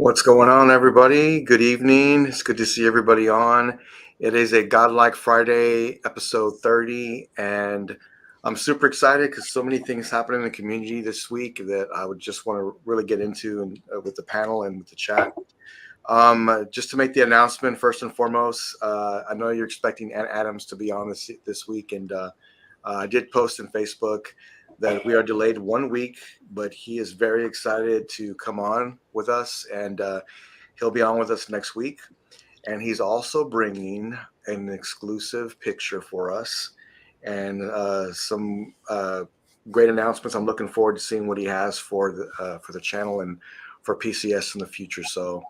What's going on, everybody? Good evening. It's good to see everybody on. It is a Godlike Friday, episode 30, and I'm super excited because so many things happened in the community this week that I would just want to really get into with the panel and with the chat. Just to make the announcement, first and foremost, I know you're expecting Ant Adams to be on this week, and I did post on Facebook that we are delayed 1 week, but he is very excited to come on with us, and he'll be on with us next week. And he's also bringing an exclusive picture for us and some great announcements. I'm looking forward to seeing what he has for the channel and for PCS in the future. So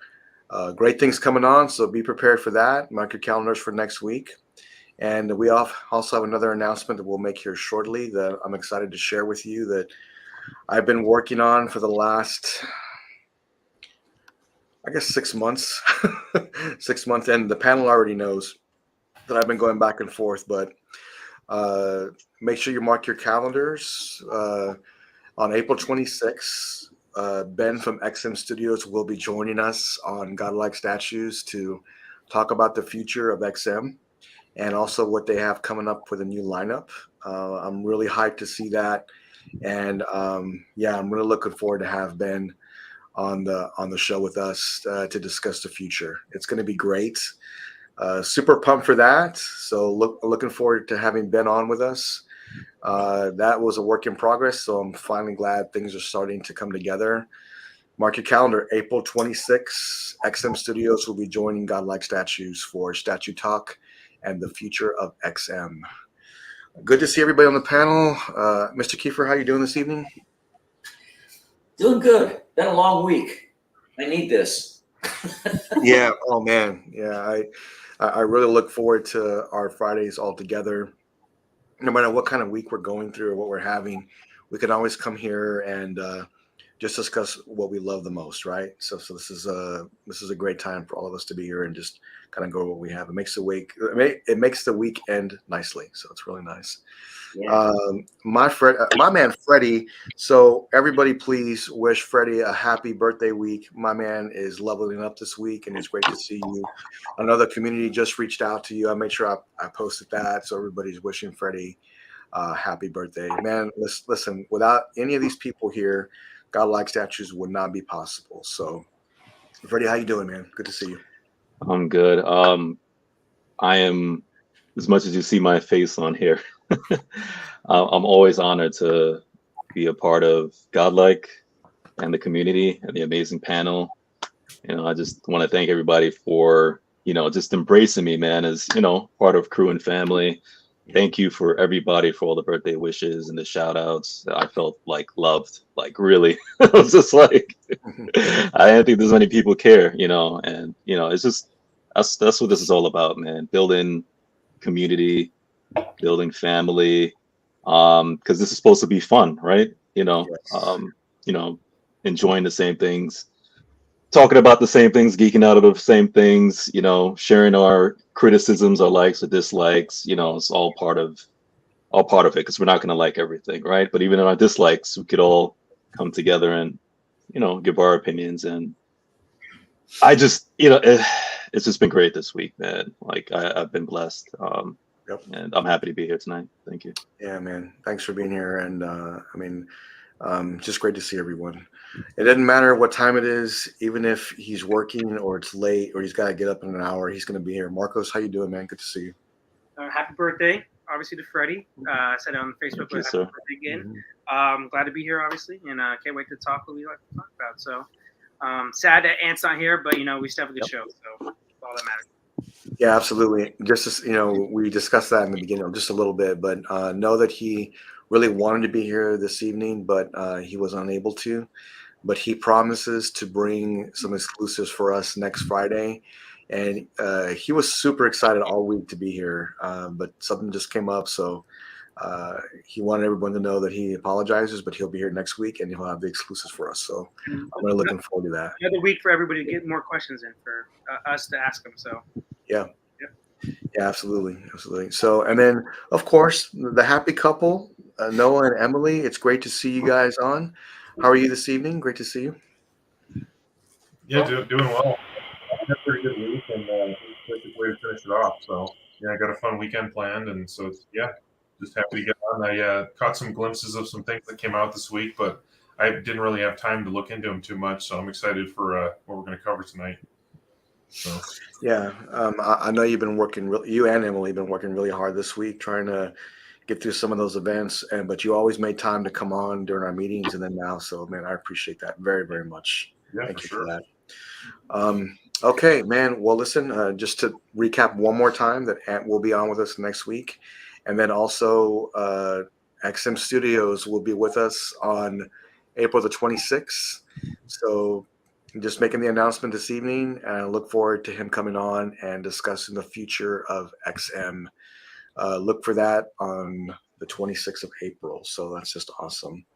great things coming on. So be prepared for that. Mark your calendars for next week. And we also have another announcement that we'll make here shortly that I'm excited to share with you that I've been working on for the last, I guess, 6 months. 6 months, and the panel already knows that I've been going back and forth. But make sure you mark your calendars. On April 26th, Ben from XM Studios will be joining us on Godlike Statues to talk about the future of XM and also what they have coming up with a new lineup. I'm really hyped to see that, and yeah, I'm really looking forward to have Ben on the show with us to discuss the future. It's going to be great. Super pumped for that. So looking forward to having Ben on with us. That was a work in progress, so I'm finally glad things are starting to come together. Mark your calendar, April 26th, XM Studios will be joining Godlike Statues for Statue Talk and the future of XM. Good to see everybody on the panel. Mr. Kiefer, how you doing this evening? Doing good. Been a long week. I need this. Yeah. Oh man. Yeah. I really look forward to our Fridays all together. No matter what kind of week we're going through or what we're having, we can always come here and just discuss what we love the most, right? So this is a great time for all of us to be here and just kind of go over what we have. It makes the week end nicely, so it's really nice. Yeah. My man Freddie. So everybody, please wish Freddie a happy birthday week. My man is leveling up this week, and it's great to see you. I know the community just reached out to you. I made sure I posted that, so everybody's wishing Freddie happy birthday, man. Listen, without any of these people here, Godlike Statues would not be possible. So, Freddie, how you doing, man? Good to see you. I'm good. I am, as much as you see my face on here, I'm always honored to be a part of Godlike and the community and the amazing panel. I just want to thank everybody for, just embracing me, man, as, part of crew and family. Thank you for everybody for all the birthday wishes and the shout outs. I felt like loved, like really. I was just like, I didn't think there's many people care, and it's just that's what this is all about, man. Building community, building family, because this is supposed to be fun, right? Yes. Enjoying the same things, talking about the same things, geeking out of the same things, sharing our criticisms, our likes or dislikes, it's all part of it, because we're not going to like everything, right? But even in our dislikes, we could all come together and, give our opinions. And I just, it's just been great this week, man. Like I've been blessed. Yep. And I'm happy to be here tonight. Thank you. Yeah, man. Thanks for being here. And just great to see everyone. It doesn't matter what time it is, even if he's working or it's late or he's got to get up in an hour, he's going to be here. Marcos, how you doing, man? Good to see you. Happy birthday, obviously, to Freddie. I said it on Facebook, but happy birthday again. Glad to be here, obviously, and can't wait to talk what we like to talk about. So sad that Ant's not here, but, we still have a good show, so that's all that matters. Yeah, absolutely. Just as, we discussed that in the beginning, just a little bit, but know that he really wanted to be here this evening, but he was unable to. But he promises to bring some exclusives for us next Friday. And he was super excited all week to be here, but something just came up. So he wanted everyone to know that he apologizes, but he'll be here next week and he'll have the exclusives for us. So I'm really looking forward to that. Another week for everybody to get more questions in for us to ask them. So yeah, absolutely. So, and then of course the happy couple, Noah and Emily. It's great to see you guys on. How are you this evening? Great to see you. Yeah, doing well. I had a pretty good week, and perfect way to finish it off. So yeah, I got a fun weekend planned, and so just happy to get on. I caught some glimpses of some things that came out this week, but I didn't really have time to look into them too much. So I'm excited for what we're going to cover tonight. So Yeah, I know you've been working. You and Emily have been working really hard this week, trying to get through some of those events. But you always made time to come on during our meetings, and then now. So, man, I appreciate that very, very much. yeah, Thank for you sure. for that. Okay, man. Well, listen, just to recap one more time, that Ant will be on with us next week. And then also XM Studios will be with us on April the 26th. So just making the announcement this evening, and I look forward to him coming on and discussing the future of XM. Look for that on the 26th of April. So that's just awesome.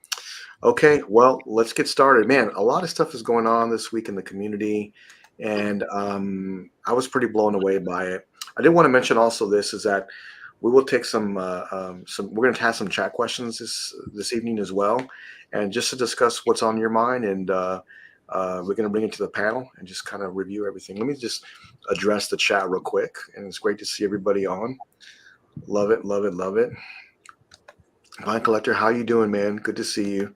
Okay, well, let's get started. Man, a lot of stuff is going on this week in the community, and I was pretty blown away by it. I did want to mention also this is that we will take some. We're going to have some chat questions this evening as well, and just to discuss what's on your mind, and we're going to bring it to the panel and just kind of review everything. Let me just address the chat real quick, and it's great to see everybody on. Love it, love it, love it. Vine Collector, how you doing, man? Good to see you.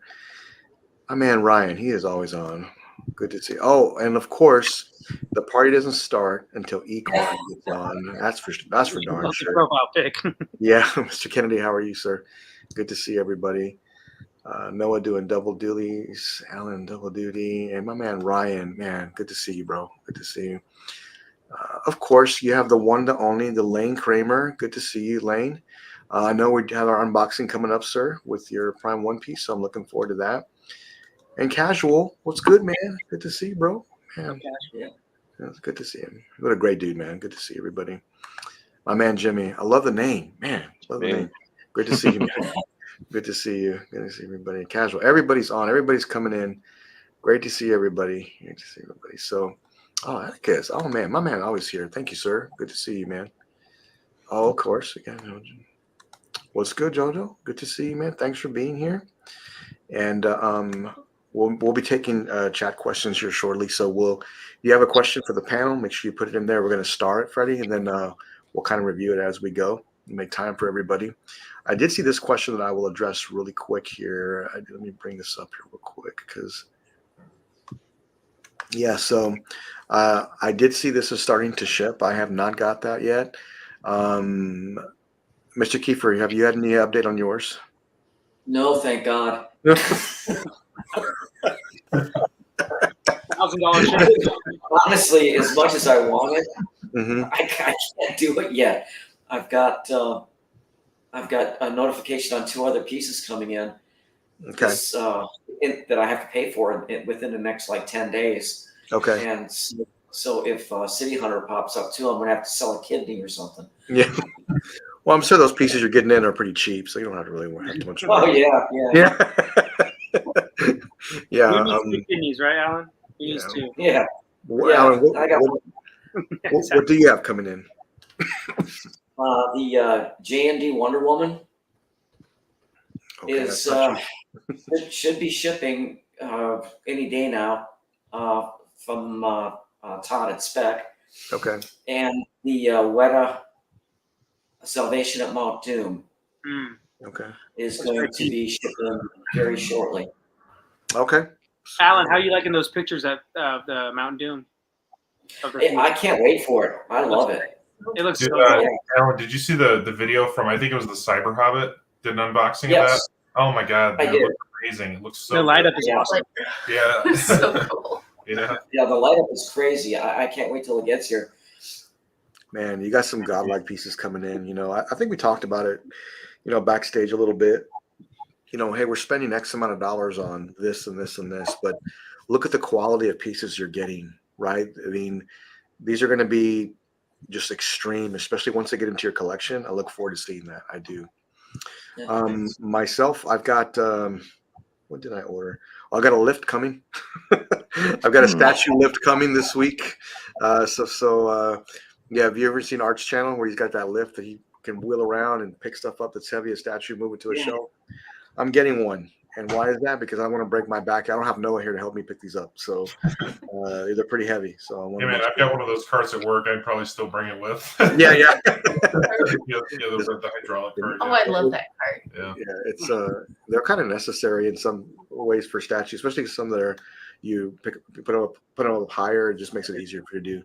My man Ryan, he is always on. Good to see. Oh, and of course, the party doesn't start until Equine gets on. That's for darn sure. Profile pic. Yeah, Mr. Kennedy, how are you, sir? Good to see everybody. Noah doing double duties, Alan double duty, and my man Ryan, man, good to see you, bro. Good to see you. Of course, you have the one to only, the Lane Kramer. Good to see you, Lane. I know we have our unboxing coming up, sir, with your Prime One Piece, so I'm looking forward to that. And Casual, what's good, man? Good to see you, bro. Man, Yeah. it's good to see him. What a great dude, man. Good to see everybody. My man Jimmy, I love the name, man. Love the name. Great to see you, man. Good to see you. Good to see everybody. Casual, everybody's on. Everybody's coming in. Great to see everybody. Great to see everybody. So, I guess. Oh man, my man always here. Thank you, sir. Good to see you, man. Oh, of course. Again, what's good, Jojo? Good to see you, man. Thanks for being here. And we'll be taking chat questions here shortly. So if you have a question for the panel, make sure you put it in there. We're going to start, Freddie, and then we'll kind of review it as we go and make time for everybody. I did see this question that I will address really quick here. Let me bring this up here real quick because, yeah, so I did see this is starting to ship. I have not got that yet. Mr. Kiefer, have you had any update on yours? No, thank God. $1,000 Honestly, as much as I want it, Mm-hmm. I can't do it yet. I've got a notification on 2 other pieces coming in. Okay. That I have to pay for within the next like 10 days. Okay. And so if City Hunter pops up too, I'm gonna have to sell a kidney or something. Yeah. Well, I'm sure those pieces you're getting in are pretty cheap, so you don't have to really have too much. Oh yeah. Yeah. We need 2 kidneys, right, Alan? We need 2. Yeah. Alan, I got what do you have coming in? the J&D Wonder Woman Okay, should be shipping any day now from Todd at Spec. Okay. And the Weta Salvation at Mount Doom Okay. is going to be shipping very shortly. Okay. Alan, how are you liking those pictures of the Mountain Doom? I can't wait for it. I love it. It looks so good. Alan, did you see the video from, I think it was the Cyber Hobbit, did an unboxing of that? Oh my God, dude, it looks amazing. It looks so the light good. up is awesome. Yeah. It's so cool. Yeah, the light up is crazy. I can't wait till it gets here. Man, you got some godlike pieces coming in. You know, I think we talked about it, you know, backstage a little bit. You know, hey, we're spending X amount of dollars on this and this and this, but look at the quality of pieces you're getting, right? I mean, these are going to be just extreme, especially once they get into your collection. I look forward to seeing that. I do. Myself, I've got, what did I order? Oh, I got a lift coming. I've got a statue lift coming this week. Yeah, have you ever seen Art's channel where he's got that lift that he can wheel around and pick stuff up that's heavy, a statue, move it to a shelf? I'm getting one. And why is that? Because I want to break my back. I don't have Noah here to help me pick these up. So they're pretty heavy. So I want Hey man, I've got one of those carts at work. I'd probably still bring it with. Yeah. The hydraulic cart. Oh, I love that card. Yeah. Yeah, it's they're kind of necessary in some ways for statues, especially some that are you put them up higher. It just makes it easier for you to do.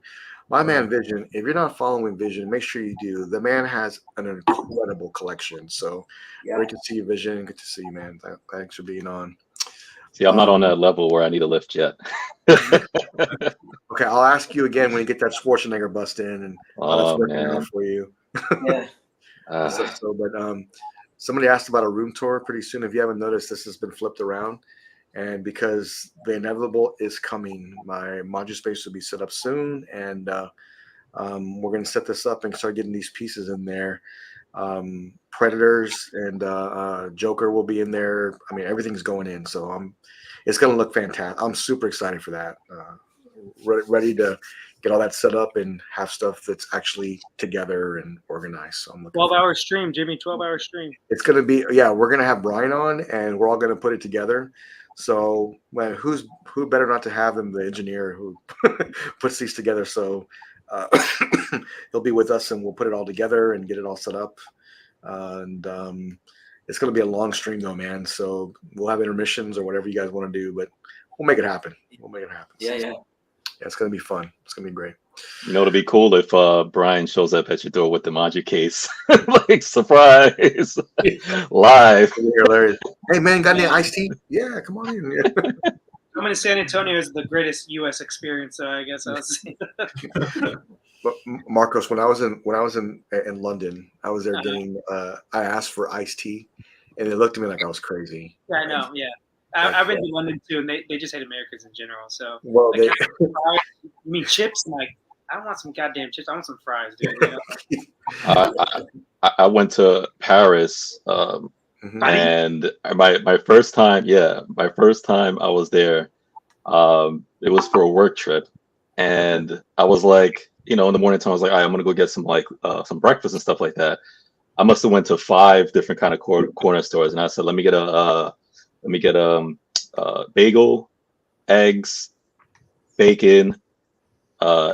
My man Vision, if you're not following Vision, make sure you do. The man has an incredible collection. So great to see you, Vision. Good to see you, man. Thanks for being on. See, I'm not on that level where I need a lift yet. Okay, I'll ask you again when you get that Schwarzenegger bust in, and I'll work it out for you. Yeah. But somebody asked about a room tour pretty soon. If you haven't noticed, this has been flipped around. And because the inevitable is coming, my module space will be set up soon. And we're going to set this up and start getting these pieces in there. Predators and Joker will be in there. I mean, everything's going in. So it's going to look fantastic. I'm super excited for that. Ready to get all that set up and have stuff that's actually together and organized. So I'm looking 12-hour stream, Jimmy. 12-hour stream. It's going to be, we're going to have Brian on and we're all going to put it together. So who better not to have than the engineer who puts these together. So he'll be with us and we'll put it all together and get it all set up. It's going to be a long stream though, man. So we'll have intermissions or whatever you guys want to do, but we'll make it happen. Yeah. Yeah, it's going to be fun. It's going to be great. You know, it'd be cool if Brian shows up at your door with the Maji case. Like, surprise. Live. Hilarious. Hey, man, got any iced tea? Yeah, come on in. Yeah. Coming to San Antonio is the greatest U.S. experience, so I guess I'll say. But Marcos, when I was in London, I was there getting. I asked for iced tea, and they looked at me like I was crazy. Yeah, I know. Yeah, I've been to London too, and they just hate Americans in general. So, well, like, you mean chips? I'm like, I don't want some goddamn chips. I want some fries, dude. You know? I went to Paris, and my first time I was there, it was for a work trip, and I was like, in the morning time, I was like, all right, I'm gonna go get some breakfast and stuff like that. I must have went to 5 different kind of corner stores, and I said, let me get a bagel, eggs, bacon,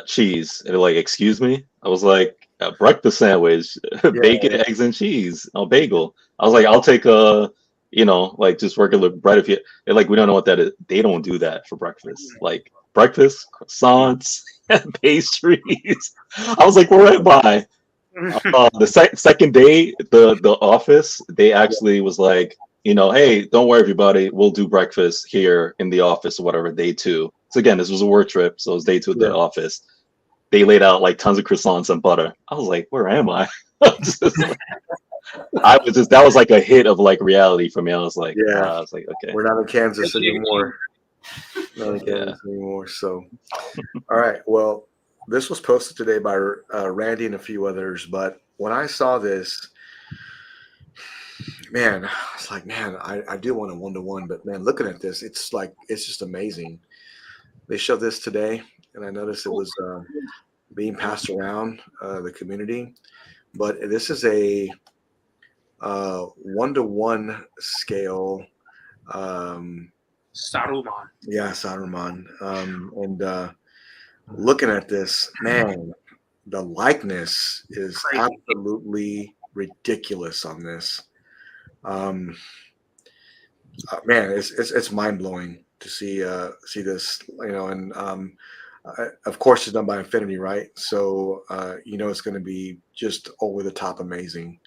cheese. And they're like, excuse me? I was like, a breakfast sandwich, bacon, eggs, and cheese, bagel. I was like, I'll take just regular bread. If they're like, we don't know what that is. They don't do that for breakfast. Like breakfast, croissants, pastries. I was like, where am I? The second day, the office, they actually was like, hey, don't worry, everybody. We'll do breakfast here in the office or whatever, day 2. So again, this was a work trip, so it was day 2 at the office. They laid out like tons of croissants and butter. I was like, where am I? That was like a hit of like reality for me. I was like, okay. We're not in Kansas anymore. So, all right. Well, this was posted today by Randy and a few others. But when I saw this, man, I was like, man, I do want a 1-to-1. But man, looking at this, it's just amazing. They showed this today, and I noticed it was being passed around the community. But this is a 1-to-1 scale. Saruman. Yeah, Saruman. And looking at this, man, the likeness is absolutely ridiculous on this. Man, it's mind blowing to see this, and of course it's done by Infinity, right? So it's going to be just over the top amazing.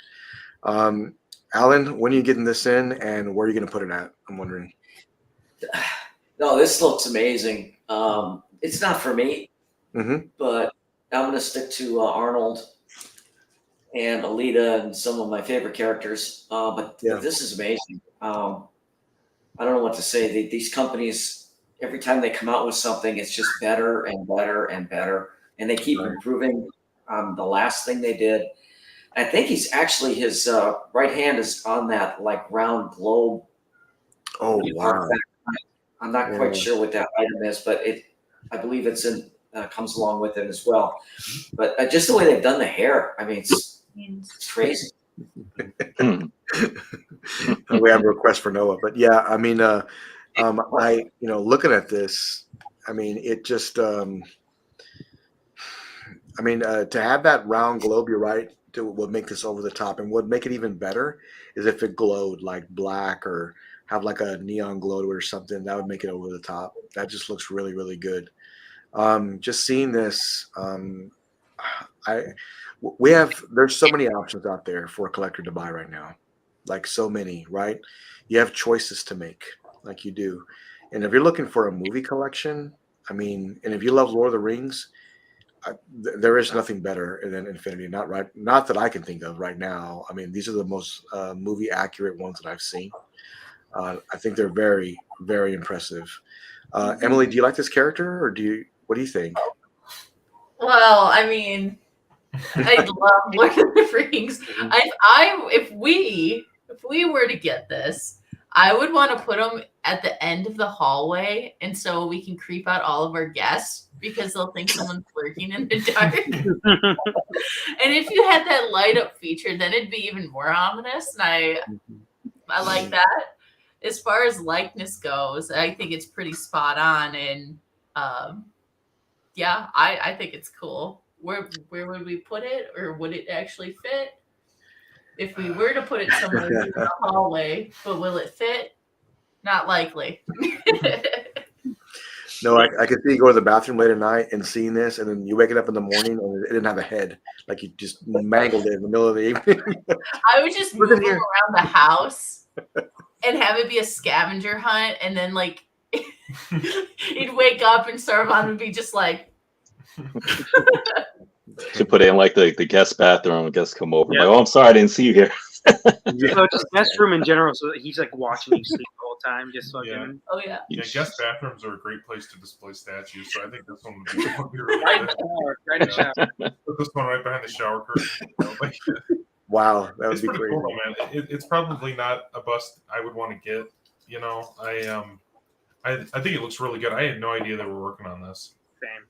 Alan, when are you getting this in, and where are you going to put it at? I'm wondering. No, this looks amazing. It's not for me, but I'm going to stick to Arnold and Alita and some of my favorite characters. But this is amazing. I don't know what to say. These companies, every time they come out with something, it's just better and better and better. And they keep improving. The last thing they did, I think his right hand is on that like round globe. Oh, wow. I'm not quite sure what that item is, but I believe it's comes along with it as well. But just the way they've done the hair, I mean, it's crazy. we have a request for Noah, but yeah, I mean, looking at this, I mean, it just, to have that round globe, you're right, would make this over the top, and would make it even better is if it glowed like black or have like a neon glow to it or something. That would make it over the top. That just looks really, really good. Just seeing this, there's so many options out there for a collector to buy right now, like so many, right? You have choices to make, like you do, and if you're looking for a movie collection, and if you love Lord of the Rings, there is nothing better than Infinity. Not that I can think of right now. I mean, these are the most movie accurate ones that I've seen. I think they're very, very impressive. Emily, do you like this character, or what do you think? Well, I mean, I love Lord of the Rings. If we were to get this, I would want to put them at the end of the hallway, and so we can creep out all of our guests because they'll think someone's lurking in the dark. And if you had that light up feature, then it'd be even more ominous. And I like that. As far as likeness goes, I think it's pretty spot on, and yeah, I think it's cool. Where would we put it, or would it actually fit? If we were to put it somewhere in the hallway, but will it fit? Not likely. No, I could see you go to the bathroom late at night and seeing this, and then you wake it up in the morning and it didn't have a head, like you just mangled it in the middle of the evening. I would just move them around the house and have it be a scavenger hunt, and then like you'd wake up and Sarvan would be just like. Should put it in like the guest bathroom. Guests come over. Yeah. Like, oh, I'm sorry, I didn't see you here. So just guest room in general. So he's like watching you sleep the whole time, just fucking. Yeah. Oh yeah. Yeah, guest bathrooms are a great place to display statues. So I think this one would be really good. Right in the shower. Put this one right behind the shower curtain. Wow, that would be great. Cool, man. It's probably not a bust I would want to get. You know, I think it looks really good. I had no idea they were working on this. Same.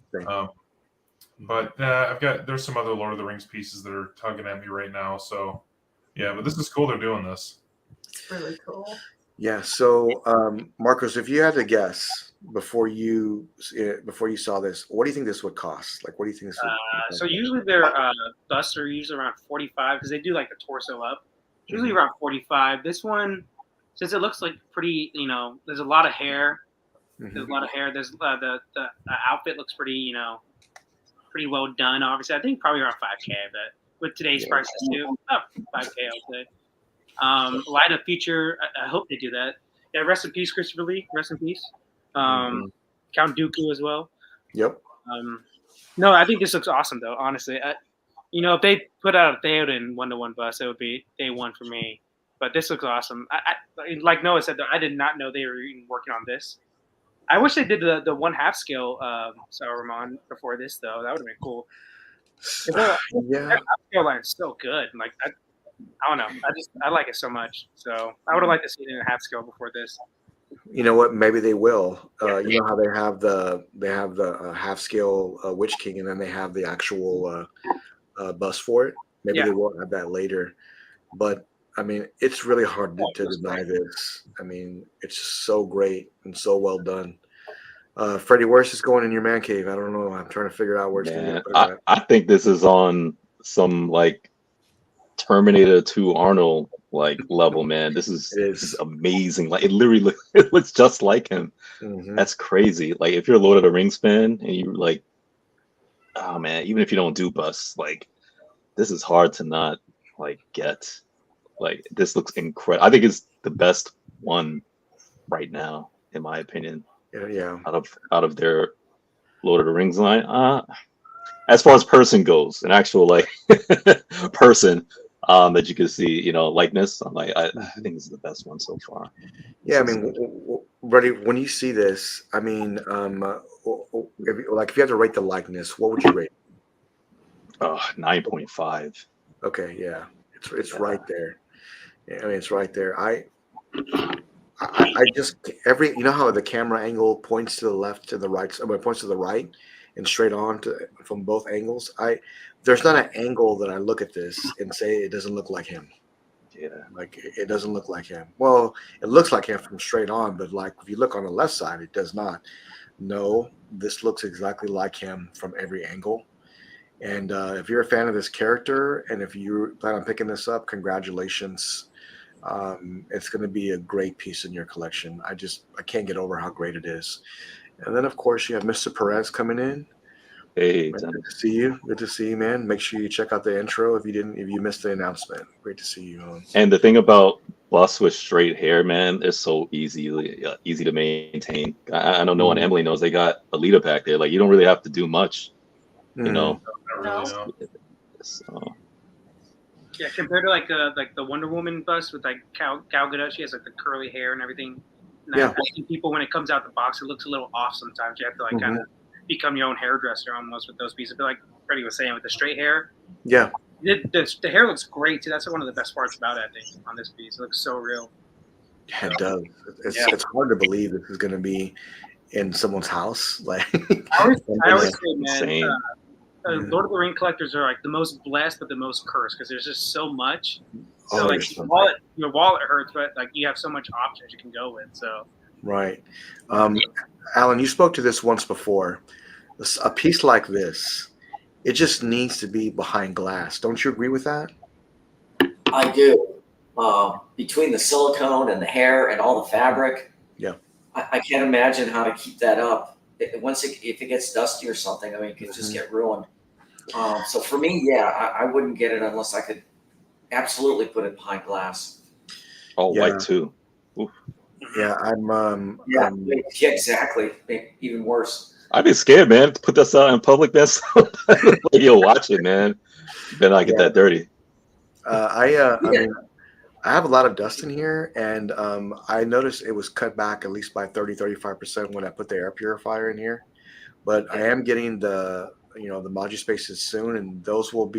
But there's some other Lord of the Rings pieces that are tugging at me right now. So yeah, but this is cool. They're doing this. It's really cool. Yeah. So Marcos, if you had to guess before you saw this, what do you think this would cost? Like, what do you think this would so usually their busts are usually around 45 because they do like the torso up. Usually around 45. This one, since it looks like pretty, there's a lot of hair. There's a lot of hair. There's the outfit looks pretty, pretty well done. Obviously, I think probably around 5K. But with today's prices too, 5K I would say. Light up feature. I hope they do that. Yeah. Rest in peace, Christopher Lee. Rest in peace. Count Dooku as well. Yep. No, I think this looks awesome though. Honestly, if they put out a Theoden 1-to-1 bus, it would be day one for me. But this looks awesome. I like Noah said, though, I did not know they were even working on this. I wish they did the 1/2 scale Saruman before this, though. That would have been cool. Yeah, that scale line is so good. Like I don't know. I like it so much. So I would have liked to see it in a 1/2 scale before this. You know what? Maybe they will. You know how they have the 1/2 scale Witch King, and then they have the actual bus for it. Maybe they will have that later. But I mean, it's really hard to deny this. I mean, it's just so great and so well done. Freddie, where's this going in your man cave? I don't know. I'm trying to figure out where it's going to be. I think this is on some like Terminator 2 Arnold like level, man. This is amazing. Like it literally looks just like him. Mm-hmm. That's crazy. Like if you're a Lord of the Rings fan and you like, oh man, even if you don't do busts, like this is hard to not like get. Like this looks incredible. I think it's the best one right now, in my opinion. Yeah. Out of their Lord of the Rings line. As far as person goes, an actual like person that you can see, likeness. I'm like, I think this is the best one so far. Yeah, I mean, Brady, when you see this, I mean, if you had to rate the likeness, what would you rate? 9.5. Okay, yeah, it's right there. Yeah, I mean, it's right there. I just you know how the camera angle points to the left to the right, points to the right and straight on from both angles. There's not an angle that I look at this and say it doesn't look like him. Yeah. Like it doesn't look like him. Well, it looks like him from straight on, but like if you look on the left side, it does not. No, this looks exactly like him from every angle. And if you're a fan of this character, and if you plan on picking this up, congratulations. It's going to be a great piece in your collection. I can't get over how great it is. And then of course you have Mr. Perez coming in. Hey, Man, good to see you. Good to see you, man. Make sure you check out the intro if you missed the announcement. Great to see you on. And the thing about Bus with straight hair, man, it's so easy to maintain. I know no one Emily knows they got a leader back there. Like you don't really have to do much, you know. Not really, no. So, Yeah, compared to like the Wonder Woman bus with like Gal Gadot, she has like the curly hair and everything. And Yeah. I think people, when it comes out the box, it looks a little off sometimes. You have to like kind of become your own hairdresser almost with those pieces. But like Freddie was saying, with the straight hair, Yeah. The hair looks great too. That's one of the best parts about it, I think, on this piece. It looks so real. Yeah, it does. It's hard to believe this is going to be in someone's house. Like I always say, man, Same. Lord of the Ring collectors are like the most blessed, but the most cursed because there's just so much. So Oh, like there's so your wallet hurts, but like you have so much options you can go with. So right. Alan, you spoke to this once before. A piece like this, it just needs to be behind glass. Don't you agree with that? I do. Between the silicone and the hair and all the fabric, Yeah. I can't imagine how to keep that up. If it gets dusty or something, I mean, it could just get ruined. So for me, yeah, I wouldn't get it unless I could absolutely put it behind glass. oh, Yeah. white too. Oof. Yeah, Yeah, exactly. Even worse. I'd be scared, man, to put this out in public. That's like, you'll watch it, man. You better not get that dirty. I mean, I have a lot of dust in here, and I noticed it was cut back at least by 35% when I put the air purifier in here. But I am getting the Maji spaces soon, and those will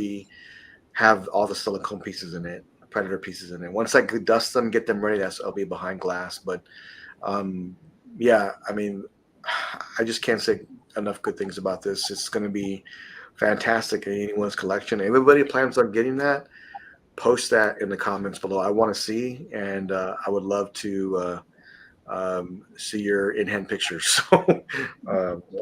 have all the silicone pieces in it, Predator pieces in it. Once I dust them, get them ready, I'll be behind glass. But yeah, I mean, I just can't say enough good things about this. It's going to be fantastic in anyone's collection. Everybody plans on getting that. Post that in the comments below. I want to see, and I would love to see your in-hand pictures. So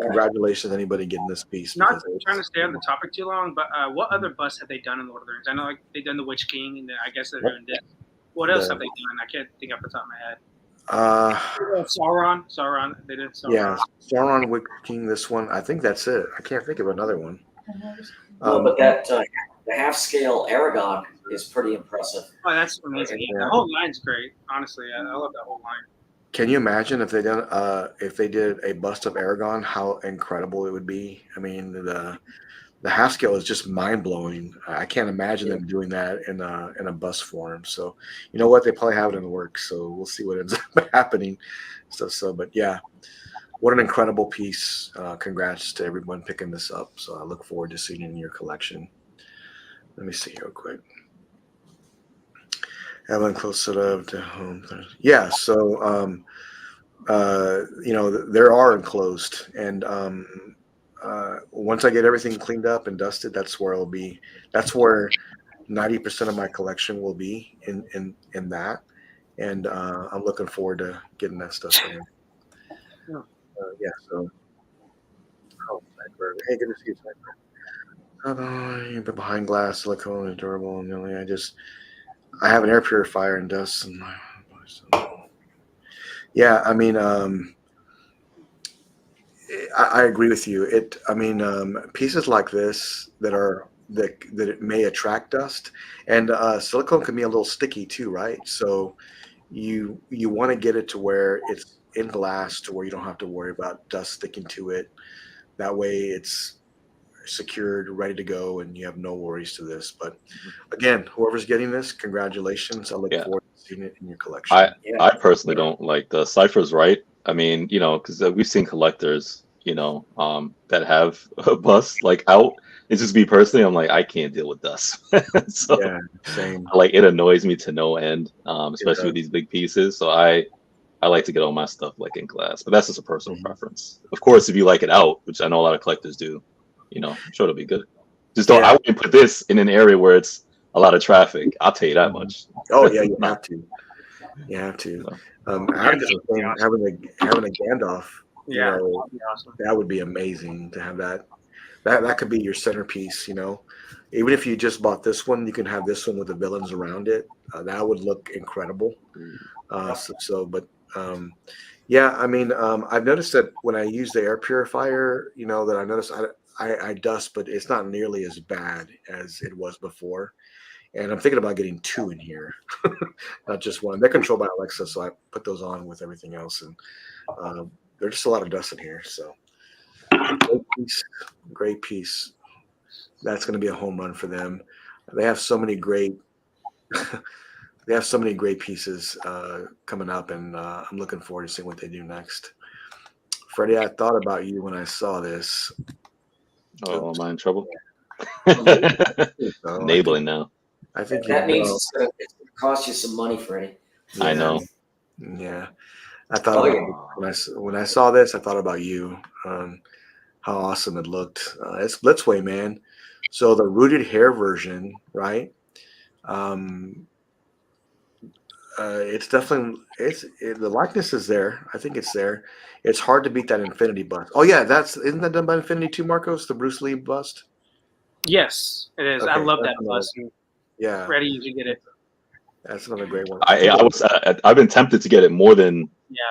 congratulations, anybody getting this piece. Not trying to stay on the topic too long, but what other busts have they done in Lord of the Rings? I know like they've done the Witch King, and I guess they're doing this. What else have they done? I can't think off the top of my head. Sauron. They did Sauron. Yeah, Sauron, Witch King. This one, I think that's it. I can't think of another one. But that the half-scale Aragon is pretty impressive. Oh, that's amazing. Yeah, the whole line's great. Honestly, I love that whole line. Can you imagine if they did a bust of Aragon, how incredible it would be? I mean, the half scale is just mind blowing. I can't imagine them doing that in a bust form. So you know what? They probably have it in the works. So we'll see what ends up happening. But yeah, what an incredible piece. Congrats to everyone picking this up. So I look forward to seeing it in your collection. Let me see real quick. Evelyn close it up to home. Yeah, so there are enclosed, and once I get everything cleaned up and dusted, that's where it'll be. That's where 90% of my collection will be in that, and I'm looking forward to getting that stuff in. Yeah. So, hey, good to see you, Sniper. Behind glass, silicone, and durable, and really, I have an air purifier and dust, and yeah, I mean, I agree with you. Pieces like this that it may attract dust, and silicone can be a little sticky too, right? So you want to get it to where it's in glass, to where you don't have to worry about dust sticking to it. That way, it's secured, ready to go, and you have no worries to this. But again, whoever's getting this, congratulations. I look forward to seeing it in your collection. I personally don't like the Cypher's right. I mean, because we've seen collectors, that have a bust like out. It's just me personally, I'm like, I can't deal with dust. So yeah, same. Like it annoys me to no end, especially with these big pieces. So I like to get all my stuff like in glass, but that's just a personal preference. Of course, if you like it out, which I know a lot of collectors do, I'm sure it'll be good. Just don't. I wouldn't put this in an area where it's a lot of traffic. I'll tell you that much. Oh yeah, you have to. You have to. I'm just saying, having a Gandalf. Yeah, You know, that'd be awesome. that would be amazing to have that. That could be your centerpiece. You know, even if you just bought this one, you can have this one with the villains around it. That would look incredible. But yeah, I mean, I've noticed that when I use the air purifier, you know, that I notice I dust, but it's not nearly as bad as it was before. And I'm thinking about getting two in here, not just one. They're controlled by Alexa, so I put those on with everything else, and there's just a lot of dust in here. So great piece. That's going to be a home run for them. They have so many great. They have so many great pieces coming up, and I'm looking forward to seeing what they do next. Freddie, I thought about you when I saw this. Oh, am I in trouble? So Enabling now. I think that means it's going to cost you some money, Freddie. Yeah, I know. Yeah, I thought when I saw this, I thought about you. How awesome it looked. It's Blitzway, man. So the rooted hair version, right? It's definitely the likeness is there. I think it's there. It's hard to beat that Infinity bust. Oh yeah, isn't that done by Infinity too, Marcos? The Bruce Lee bust. Yes, it is. Okay, I love that bus. Yeah, Freddie, you should get it. that's another great one. I've been tempted to get it more than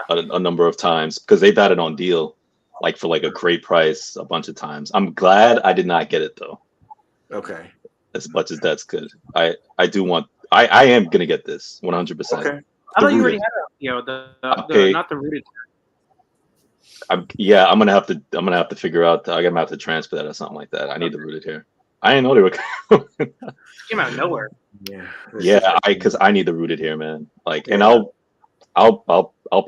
a number of times because they've had it on deal, like for like a great price a bunch of times. I'm glad I did not get it though. Okay. As much as that's good, I am gonna get this 100%. Okay. I thought you already had not the rooted. I'm gonna have to figure out. I'm gonna have to transfer that or something like that. I need the rooted hair. I didn't know they were. Came out of nowhere. Yeah, because I need the rooted hair, man. Like, and I'll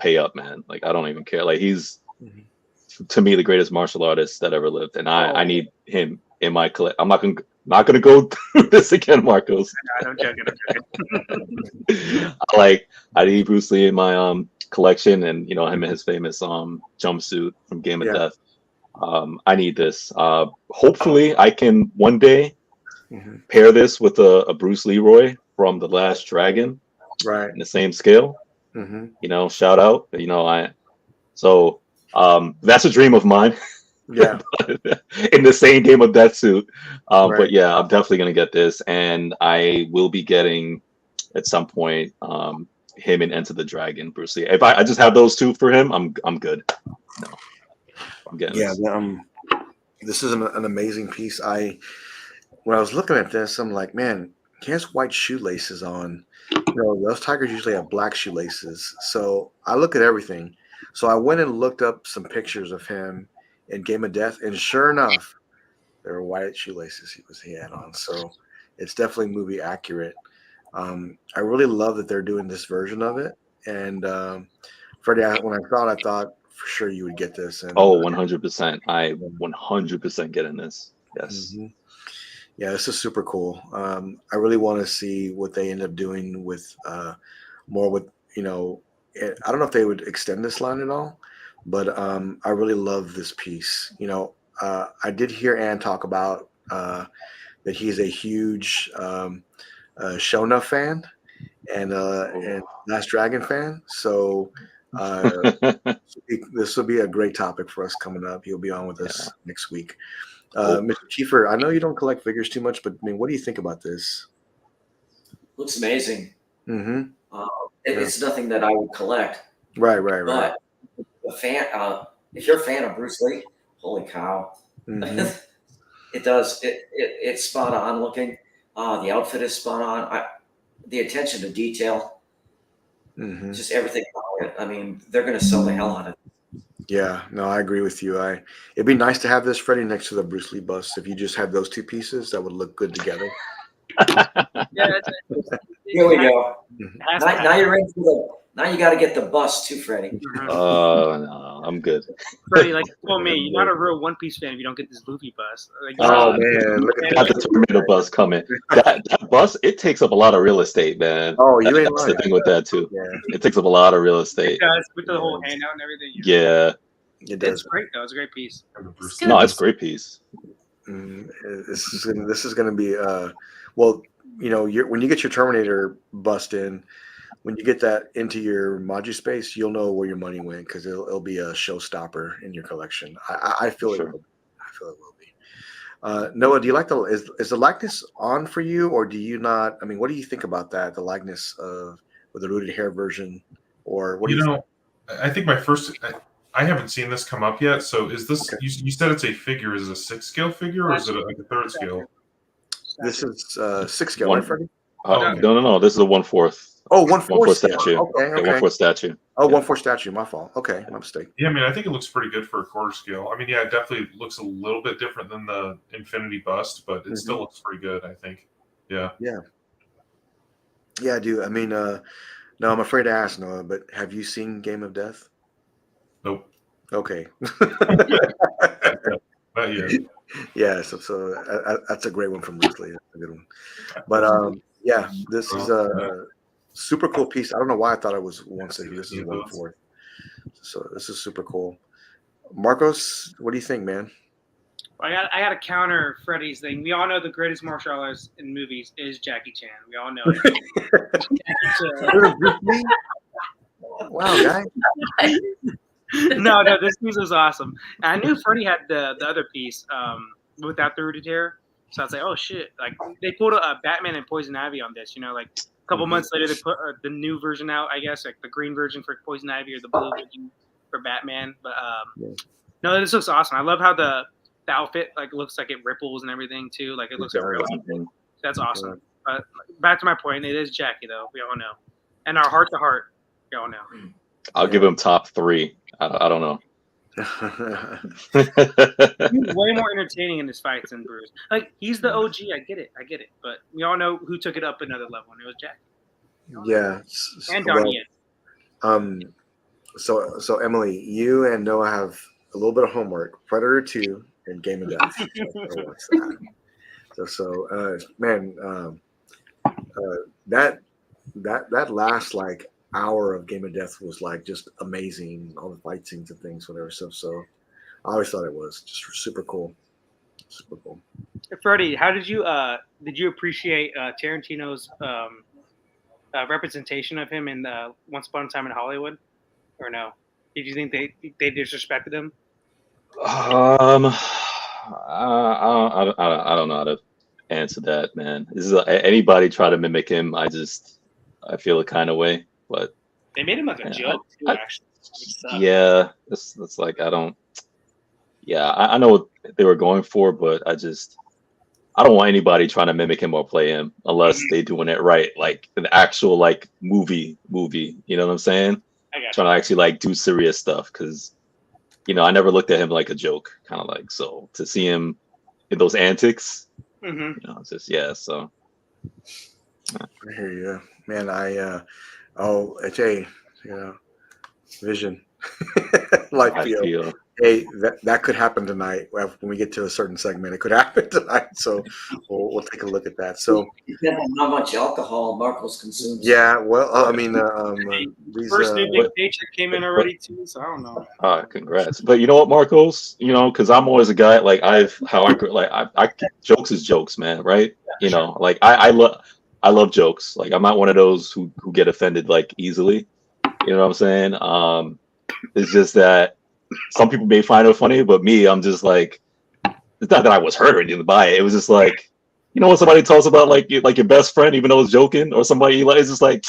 pay up, man. Like, I don't even care. Like, he's to me the greatest martial artist that ever lived, and I need him in my collect. I'm not gonna go through this again, Marcos. I'm joking. I need Bruce Lee in my collection, and you know him in his famous jumpsuit from Game of Death. I need this. Hopefully, I can one day pair this with a Bruce Leroy from The Last Dragon, right? In the same scale. You know, shout out. You know, that's a dream of mine. Yeah. In the same Game of Death suit. But yeah, I'm definitely gonna get this, and I will be getting at some point him in Enter the Dragon, Bruce Lee. If I just have those two for him, I'm good. No, I'm getting this is an amazing piece. When I was looking at this, I'm like, man, he has white shoelaces on. You know, those tigers usually have black shoelaces. So I look at everything. So I went and looked up some pictures of him in Game of Death, and sure enough, there were white shoelaces he had on. So it's definitely movie accurate. I really love that they're doing this version of it. And Freddie, when I thought for sure you would get this. And 100%. I 100% getting this. Yes. Yeah, this is super cool. I really want to see what they end up doing with more with, you know, I don't know if they would extend this line at all, but I really love this piece. You know, I did hear Ann talk about that he's a huge Shona fan and Last Dragon fan. So this will be a great topic for us coming up. He'll be on with us next week. Mr. Kiefer, I know you don't collect figures too much, but I mean, what do you think about this? Looks amazing. It's nothing that I would collect. Right. But if you're a fan of Bruce Lee, holy cow! It does. It's spot on looking. The outfit is spot on. The attention to detail, just everything about it. I mean, they're going to sell the hell out of it. Yeah, no, I agree with you. It'd be nice to have this Freddie next to the Bruce Lee bust. If you just had those two pieces, that would look good together. Here we go. Now you're ready for now you got to get the bust too, Freddie. No, I'm good. Freddie, like you told me, you're not a real One Piece fan if you don't get this Luffy bust. Like, man, look at got the tornado bus coming. That bus, it takes up a lot of real estate, man. Oh, you ain't That's lying. the thing with that too. Yeah. It takes up a lot of real estate. With the whole handout and everything. Yeah. It does. It's great though. It's a great piece. No, it's a great piece. This is gonna be well. when you get your Terminator bust in, when you get that into your Maji space, you'll know where your money went because it'll be a showstopper in your collection. I feel it. Sure. I feel it will be. Noah, do you like is the likeness on for you, or do you not? I mean, what do you think about that? The likeness of with the rooted hair version, or what do you think? I think I haven't seen this come up yet. So is this? Okay. You said it's a figure. Is it a 6 scale figure, or is it like a 3rd scale? This is 6 scale, right, Freddie? No. This is a 1/4. Oh, 1/4 scale. statue. Okay. Yeah, 1/4 statue. Oh, Yeah. 1/4 statue. My fault. Okay, my mistake. Yeah, I mean, I think it looks pretty good for a 1/4 scale. I mean, yeah, it definitely looks a little bit different than the Infinity bust, but it still looks pretty good, I think. Yeah. Yeah, I do. I mean, no, I'm afraid to ask, Noah, but have you seen Game of Death? Nope. Okay. Not yet. Yeah, so that's a great one from Leslie. That's a good one. But yeah, this is a super cool piece. I don't know why I thought it was 1/6. This is 1/4. So this is super cool. Marcos, what do you think, man? I got to counter Freddie's thing. We all know the greatest martial artist in movies is Jackie Chan. We all know it. Wow, guys. No, this piece was awesome. And I knew Freddie had the other piece without the rooted hair. So I was like, oh shit! Like they pulled a Batman and Poison Ivy on this. Like a couple months later, they put the new version out. I guess like the green version for Poison Ivy or the blue version for Batman. But no, this looks awesome. I love how the outfit like looks like it ripples and everything too. Like it looks like real. That's awesome. But back to my point, it is Jackie though. We all know, and our heart to heart, we all know. I'll give him top 3. I don't know. He's way more entertaining in his fights than Bruce. Like he's the OG. I get it. But we all know who took it up another level, and it was Jackie. Yeah. And Donnie. So Emily, you and Noah have a little bit of homework. Predator 2 and Game of Death. Man, that last like hour of Game of Death was like just amazing. All the fight scenes and things, whatever. So I always thought it was just super cool. Super cool. Freddie, how did you appreciate Tarantino's representation of him in Once Upon a Time in Hollywood, or no? Did you think they disrespected him? I don't know how to answer that, man. This is anybody try to mimic him, I feel a kind of way. But they made him like a joke too, actually. Yeah, it's like I don't. Yeah, I know what they were going for, but I don't want anybody trying to mimic him or play him unless they doing it right, like an actual like movie. You know what I'm saying? Trying to actually like do serious stuff, because I never looked at him like a joke, kind of like. So to see him in those antics, it's just So I hear you, man. Jay, vision, life feel. Hey, that could happen tonight when we get to a certain segment. It could happen tonight, so we'll take a look at that. So, depending on how much alcohol Marcos consumes. Yeah, well, I mean, first new big paycheck came in already too, so I don't know. Congrats! But you know what, Marcos? Because I'm always a guy like jokes is jokes, man. Right? Like I love jokes. Like I'm not one of those who get offended like easily. You know what I'm saying? It's just that some people may find it funny, but me, I'm just like, it's not that I was hurt or anything by it. It was just like, when somebody talks about like your best friend, even though it's joking, or somebody you like, it's just like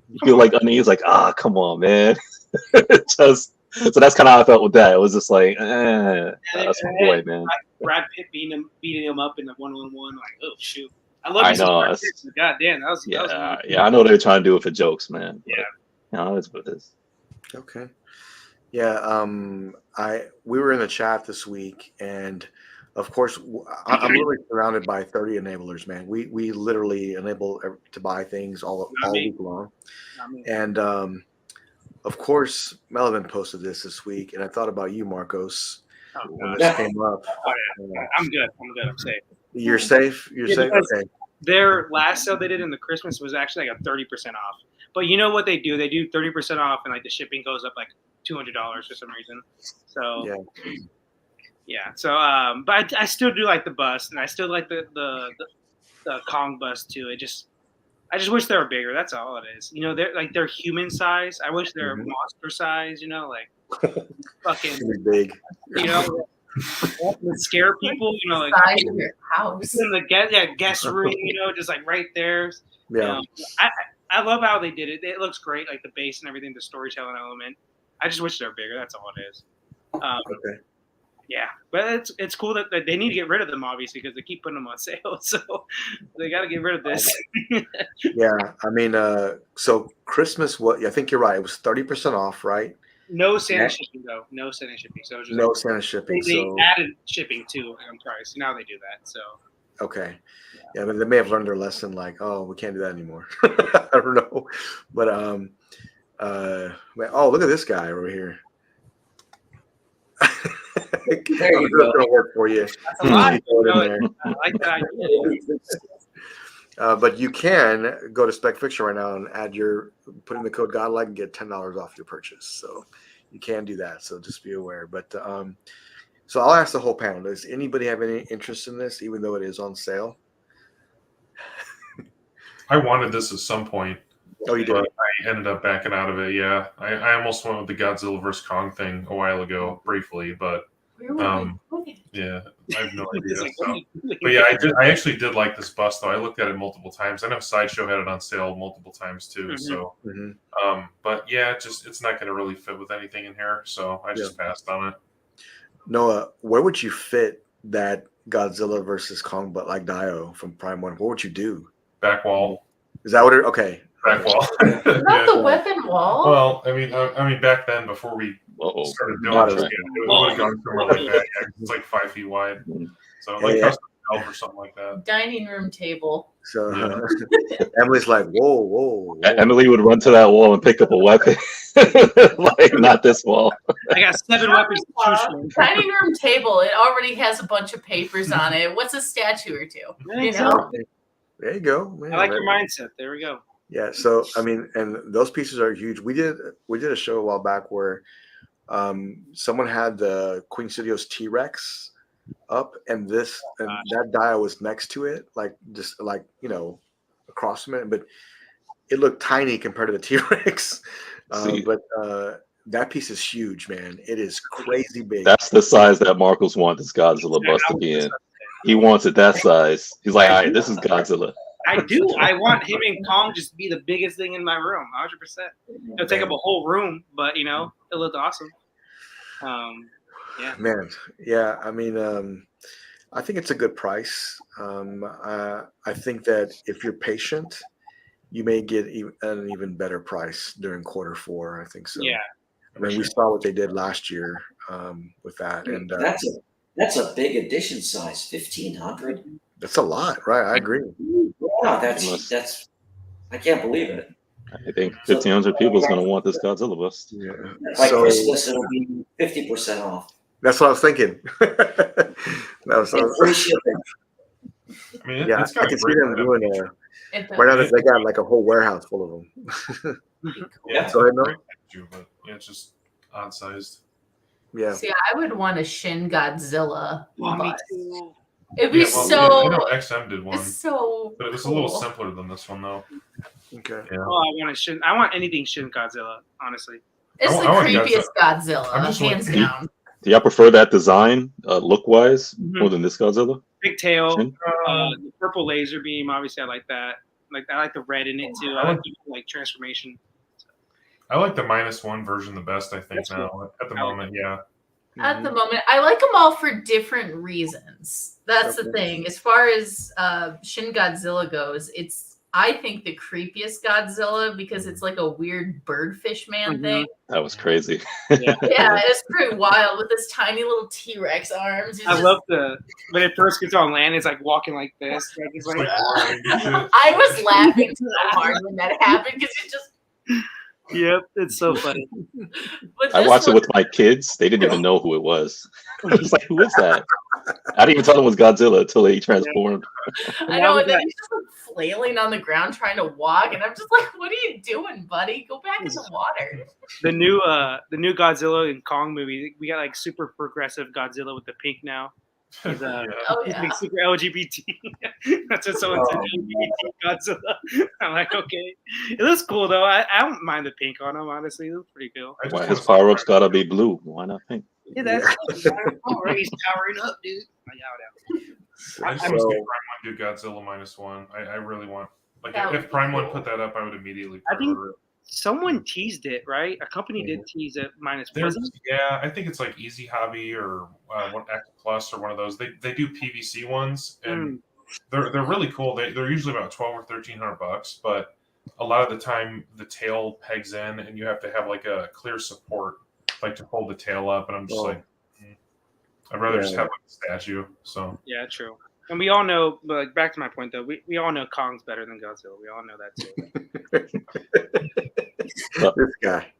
you feel like uneasy, like come on, man. So that's kind of how I felt with that. It was just like, that's my boy, man. Brad Pitt beating him up in the 1-on-1, like, oh shoot. I love you. God damn, that was I know they're trying to do it for jokes, man. That's what it is. Okay. Yeah, we were in the chat this week, and of course, I'm really surrounded by 30 enablers, man. We literally enable to buy things all week long, and of course, Melvin posted this week, and I thought about you, Marcos, when this came up. I'm good. I'm safe. You're safe. You're safe. Okay. Their last sale they did in the Christmas was actually like a 30% off. But you know what they do? They do 30% off, and like the shipping goes up like $200 for some reason. So yeah. So but I still do like the bust, and I still like the Kong bust too. I just wish they were bigger. That's all it is. You know, they're human size. I wish they're monster size. You know, like fucking big. You know, to scare people. You know, like size of your house in the guest room. You know, just like right there. Yeah. I love how they did it. It looks great, like the bass and everything, the storytelling element. I just wish they were bigger. That's all it is. Okay. Yeah, but it's cool that they need to get rid of them, obviously, because they keep putting them on sale. So they got to get rid of this. Yeah, I mean, so Christmas, I think you're right. It was 30% off, right? No Santa shipping, though. No Santa shipping. So it was just no Santa shipping. They added shipping too. I'm sorry. So now they do that. So okay. Yeah, but they may have learned their lesson. Like, oh, we can't do that anymore. I don't know, but oh, look at this guy over here. There you go. Gonna work for you. That's a lot. I like that idea. But you can go to Spec Fiction right now and put in the code Godlike and get $10 off your purchase. So you can do that. So just be aware. But so I'll ask the whole panel: does anybody have any interest in this, even though it is on sale? I wanted this at some point. Oh, you did? But I ended up backing out of it. Yeah, I almost went with the Godzilla vs. Kong thing a while ago, briefly, but yeah, I have no idea. So. But yeah, I actually did like this bust though. I looked at it multiple times. I know Sideshow had it on sale multiple times too. Mm-hmm. So, but yeah, it's not going to really fit with anything in here. So I just passed on it. Noah, where would you fit that Godzilla vs. Kong, but like Dio from Prime 1? What would you do? Back wall. Is that what it? Okay. Back wall. Not the weapon wall. Well, I mean, back then before we started doing this, it would have gone somewhere like that. Yeah, it's like 5 feet wide, so like custom shelf or something like that. Dining room table. So Emily's like, whoa. Emily would run to that wall and pick up a weapon, like not this wall. I got 7 weapons to choose from. Dining room table. It already has a bunch of papers on it. What's a statue or two? You know. There you go. Man, I like your mindset. There we go. Yeah. So I mean, and those pieces are huge. We did a show a while back where someone had the Queen Studios T-Rex up, and that dial was next to it, just across from it, but it looked tiny compared to the T-Rex. But that piece is huge, man. It is crazy big. That's the size that Marcos wants this Godzilla bust to be in. He wants it that size. He's like, all right, this is Godzilla. I do. I want him and Kong just to be the biggest thing in my room, 100%. It'll take up a whole room, but it looked awesome. Yeah. Man, yeah. I mean, I think it's a good price. I think that if you're patient, you may get an even better price during Q4. I think so. Yeah. I mean, we saw what they did last year with that, and that's a big edition size, 1,500. That's a lot, right? I agree. Yeah, that's. I can't believe it. I think 1,500 people is going to want this Godzilla bust. Yeah. By Christmas, it'll be 50% off. That's what I was thinking. Free shipping. I mean, I can see them doing it. Right now, they got like a whole warehouse full of them. Yeah, go ahead, Noah. But it's just odd sized. Yeah. See, I would want a Shin Godzilla. Me too. It'd be I know XM did one. It's so but it was a little simpler than this one, though. Okay. Yeah. Oh, I want anything Shin Godzilla, honestly. It's the creepiest Godzilla, hands down. Do y'all prefer that design, look-wise, more than this Godzilla? Big tail, the purple laser beam. Obviously, I like that. I like the red in it too. I like transformation. I like the -1 version the best. I think now at the moment, yeah. At the moment, I like them all for different reasons. That's the thing. As far as Shin Godzilla goes, I think the creepiest Godzilla because it's like a weird birdfish man thing. That was crazy. Yeah, it's pretty wild with this tiny little T-Rex arms. Love when it first gets on land, it's like walking like this. I was laughing so hard when that happened because it just. Yep, it's so funny. I watched it with my kids. They didn't even know who it was. I was like, who is that? I didn't even tell them it was Godzilla until he transformed. I know, and then he's just like flailing on the ground trying to walk, and I'm just like, what are you doing, buddy? Go back in the water. The new Godzilla and Kong movie, we got like super progressive Godzilla with the pink now. He's Oh, he's yeah. like super LGBT. That's what someone said. LGBT Godzilla. I'm like, okay. It looks cool though. I don't mind the pink on him. Honestly, it looks pretty cool. Why his power ups gotta be blue? Why not pink? Yeah, that's all right. He's powering up, dude. I just want to see Prime 1 do Godzilla -1. I really want. Like, if Prime 1 put that up, I would immediately pre-order it. Someone teased it, right? A company did tease it -1. Yeah, I think it's like Easy Hobby or Act Plus or one of those. They do PVC ones, and they're really cool. They're usually about $1,200 or $1,300, but a lot of the time the tail pegs in, and you have to have like a clear support, like to hold the tail up. And I'm just like, I'd rather just have like a statue. So yeah, true. And we all know, but like, back to my point though, we all know Kong's better than Godzilla. We all know that too. This guy.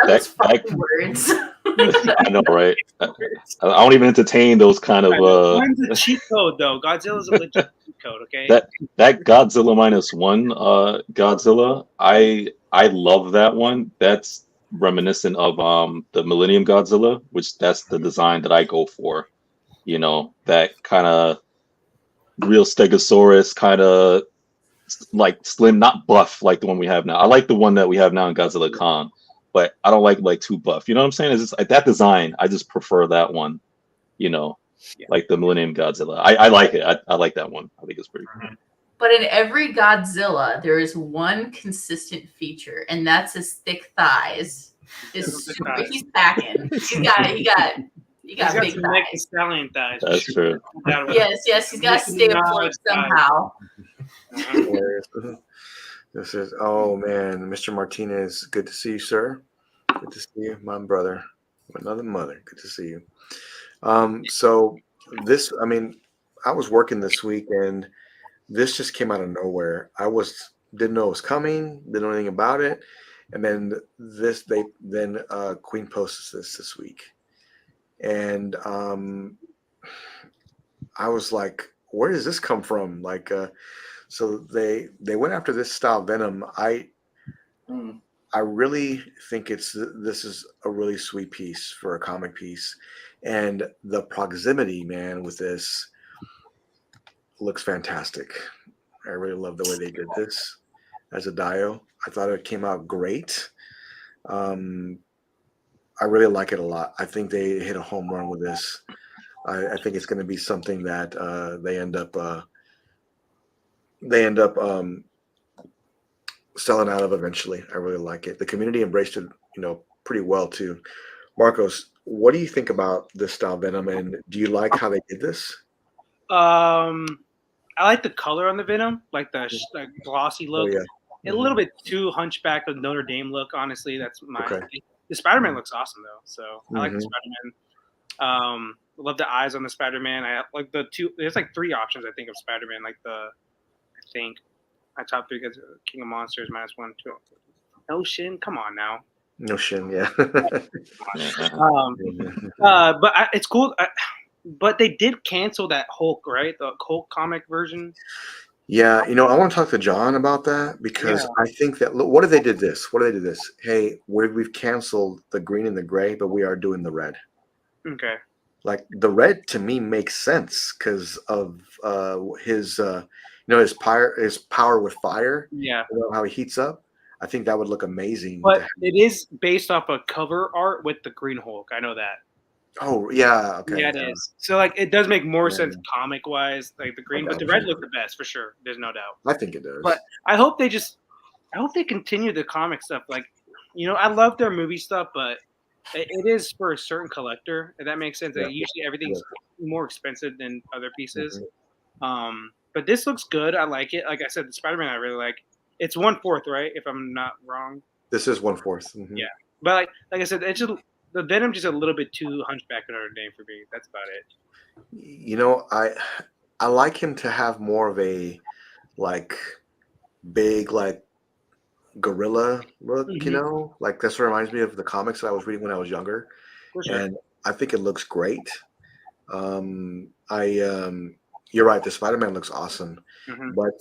That's fucking words. I know, right? I don't even entertain those kind of. Mine's a cheat code though. Godzilla's a legit cheat code. Okay. That Godzilla -1 Godzilla, I love that one. That's reminiscent of the Millennium Godzilla, which that's the design that I go for. You know, that kind of real Stegosaurus, kind of like slim, not buff like the one we have now. I like the one that we have now in Godzilla Kong, but I don't like too buff. You know what I'm saying? It's just like that design. I just prefer that one. You know, like the Millennium Godzilla. I like it. I like that one. I think it's pretty cool. But in every Godzilla, there is one consistent feature, and that's his thick thighs. He's packing. He got big thighs. Stallion thighs. That's true. Yes, he's got to stay afloat somehow. This is man, Mr. Martinez. Good to see you, sir. Good to see you, my brother, another mother. Good to see you. So this, I mean, I was working this week and this just came out of nowhere. Didn't know it was coming, didn't know anything about it, and then Queen posts this week, and I was like, where does this come from? Like, so they went after this style Venom. I really think this is a really sweet piece for a comic piece, and the proximity, man, with this looks fantastic. I really love the way they did this as a Dio. I thought it came out great. I really like it a lot. I think they hit a home run with this. I think it's going to be something that they end up selling out of eventually. I really like it. The community embraced it, pretty well too. Marcos, what do you think about this style Venom, and do you like how they did this? I like the color on the Venom, like the glossy look. Oh, yeah. A little bit too Hunchback of Notre Dame look, honestly. That's my. Okay. The Spider-Man looks awesome though, so I like the Spider-Man. Love the eyes on the Spider-Man. I like the two. There's like 3 options I think of Spider-Man. Like my top 3 is King of Monsters -1, 2. No Shin, come on now. No Shin, yeah. But it's cool. But they did cancel that Hulk, right? The Hulk comic version. Yeah, I want to talk to John about that because I think that what if they did this? Hey, we've canceled the green and the gray, but we are doing the red. Okay. Like the red to me makes sense because of his power with fire. Yeah. How he heats up. I think that would look amazing. But it is based off of cover art with the Green Hulk. I know that. Oh yeah, okay. Yeah, it is. So like it does make more sense comic wise, like the green, but the red look the best for sure. There's no doubt. I think it does. But I hope they continue the comic stuff. Like, I love their movie stuff, but it is for a certain collector. If that makes sense. Like, usually everything's more expensive than other pieces. But this looks good. I like it. Like I said, the Spider-Man I really like. It's 1/4, right? If I'm not wrong. This is 1/4. Yeah, but like I said, it's just. The Venom just a little bit too Hunchback of Notre Dame for me. That's about it. I like him to have more of a big gorilla look. Like this reminds me of the comics that I was reading when I was younger, and I think it looks great. You're right. The Spider-Man looks awesome, but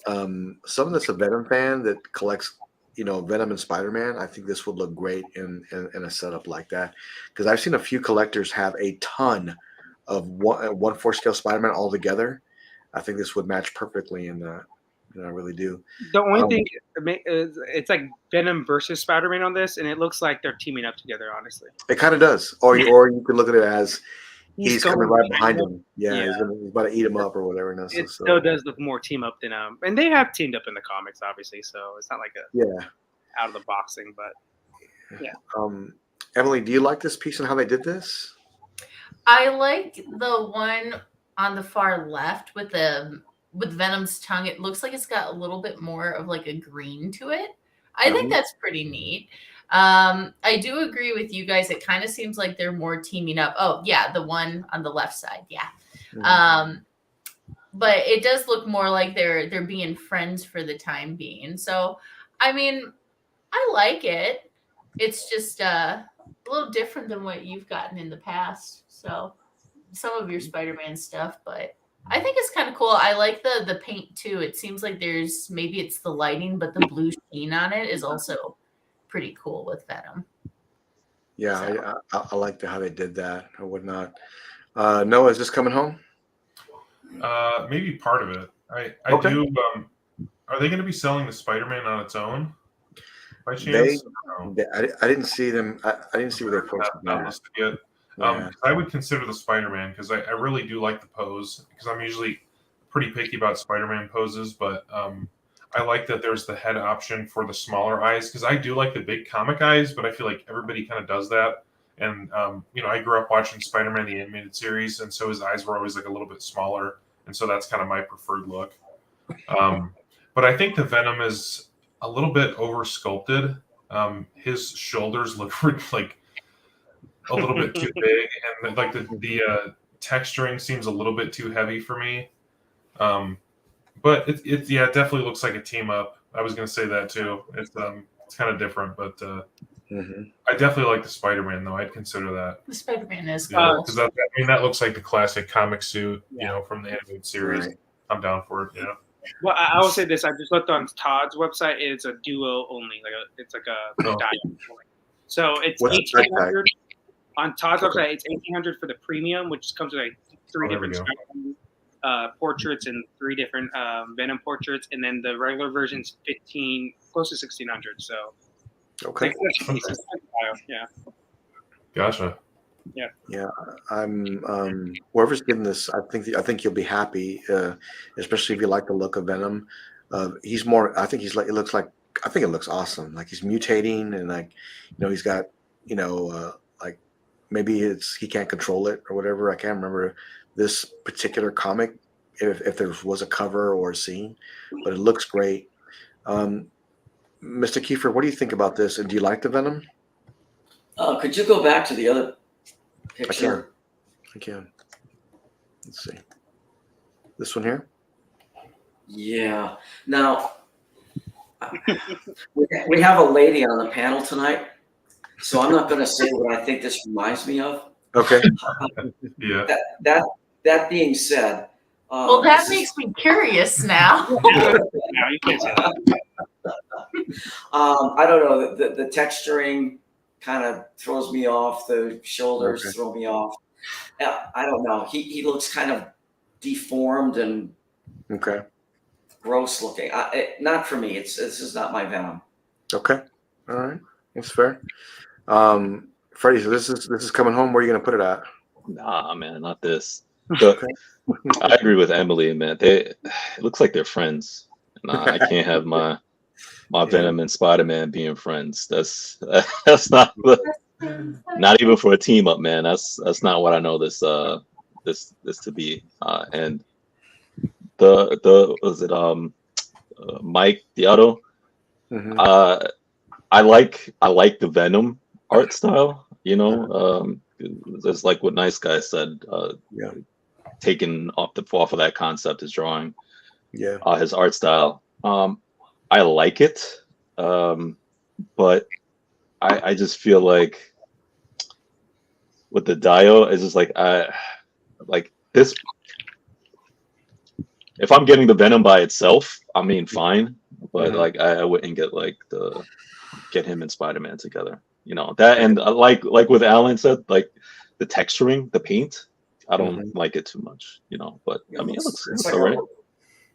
someone that's a Venom fan that collects. Venom and Spider-Man, I think this would look great in a setup like that. Because I've seen a few collectors have a ton of one 4-scale Spider-Man all together, I think this would match perfectly in that. I really do. The only thing is, it's like Venom versus Spider-Man on this, and it looks like they're teaming up together. Honestly, it kind of does. Or you could look at it as he's coming right behind him. Yeah, yeah. he's about to eat him up or whatever. And it still does look more team up than and they have teamed up in the comics, obviously. So it's not like out of the box thing, but yeah. Emily, do you like this piece and how they did this? I like the one on the far left with Venom's tongue. It looks like it's got a little bit more of like a green to it. I think that's pretty neat. I do agree with you guys. It kind of seems like they're more teaming up. Oh yeah, the one on the left side. Yeah. But it does look more like they're being friends for the time being. So, I mean, I like it. It's just a little different than what you've gotten in the past. So, some of your Spider-Man stuff, but I think it's kind of cool. I like the paint too. It seems like maybe it's the lighting, but the blue sheen on it is also pretty cool with Venom. Yeah, so. I like how they did that or whatnot. Noah, is this coming home? Maybe part of it. I do. Are they going to be selling the Spider-Man on its own by chance? I didn't see them. I didn't see where they posted not listed yet. I would consider the Spider-Man because I really do like the pose because I'm usually pretty picky about Spider-Man poses, but I like that there's the head option for the smaller eyes because I do like the big comic eyes, but I feel like everybody kind of does that. And I grew up watching Spider-Man the animated series, and so his eyes were always like a little bit smaller, and so that's kind of my preferred look. But I think the Venom is a little bit over sculpted. His shoulders look like a little bit too big, and like the texturing seems a little bit too heavy for me. But it definitely looks like a team up. I was going to say that too. It's kind of different, but. I definitely like the Spider-Man, though. I'd consider that. The Spider-Man is cool. Because that looks like the classic comic suit, from the animated series. Right. I'm down for it. Yeah. Well, I will say this: I just looked on Todd's website. It's a duo only. It's like a diamond. So it's 1,800 on Todd's website. It's 1,800 for the premium, which comes with like 3 different portraits and 3 different Venom portraits, and then the regular version's close to 1,600. So. Okay. Yeah. Gotcha. Yeah. Yeah. I'm whoever's getting this, I think you'll be happy, especially if you like the look of Venom. He's more. I think it looks awesome. Like he's mutating, and like he's got like maybe he can't control it or whatever. I can't remember this particular comic if there was a cover or a scene, but it looks great. Mr. Kiefer, what do you think about this? And do you like the Venom? Could you go back to the other picture? I can. Let's see. This one here? Yeah. Now, we have a lady on the panel tonight, so I'm not going to say what I think this reminds me of. Okay. Yeah. That being said. Well, that makes me curious now. No, you can't say that. I don't know. The texturing kind of throws me off. The shoulders throw me off. I don't know. He looks kind of deformed and gross looking. Not for me. This is not my Venom. Okay. All right. That's fair. Freddie, so this is coming home. Where are you going to put it at? Nah, man, not this. I agree with Emily, man. It looks like they're friends. I can't have my Venom and Spider-Man being friends. That's not even for a team up, man. That's not what I know this to be. And was it Mike Deodato? I like the Venom art style. It's like what Nice Guy said. Taken off of that concept, his drawing. His art style. I like it, but I just feel like with the Dio, it's just like this. If I'm getting the Venom by itself, I mean, fine, but like I wouldn't get him and Spider-Man together. That, and like with Alan said, like the texturing, the paint, I don't like it too much, you know. But I mean, it looks like alright.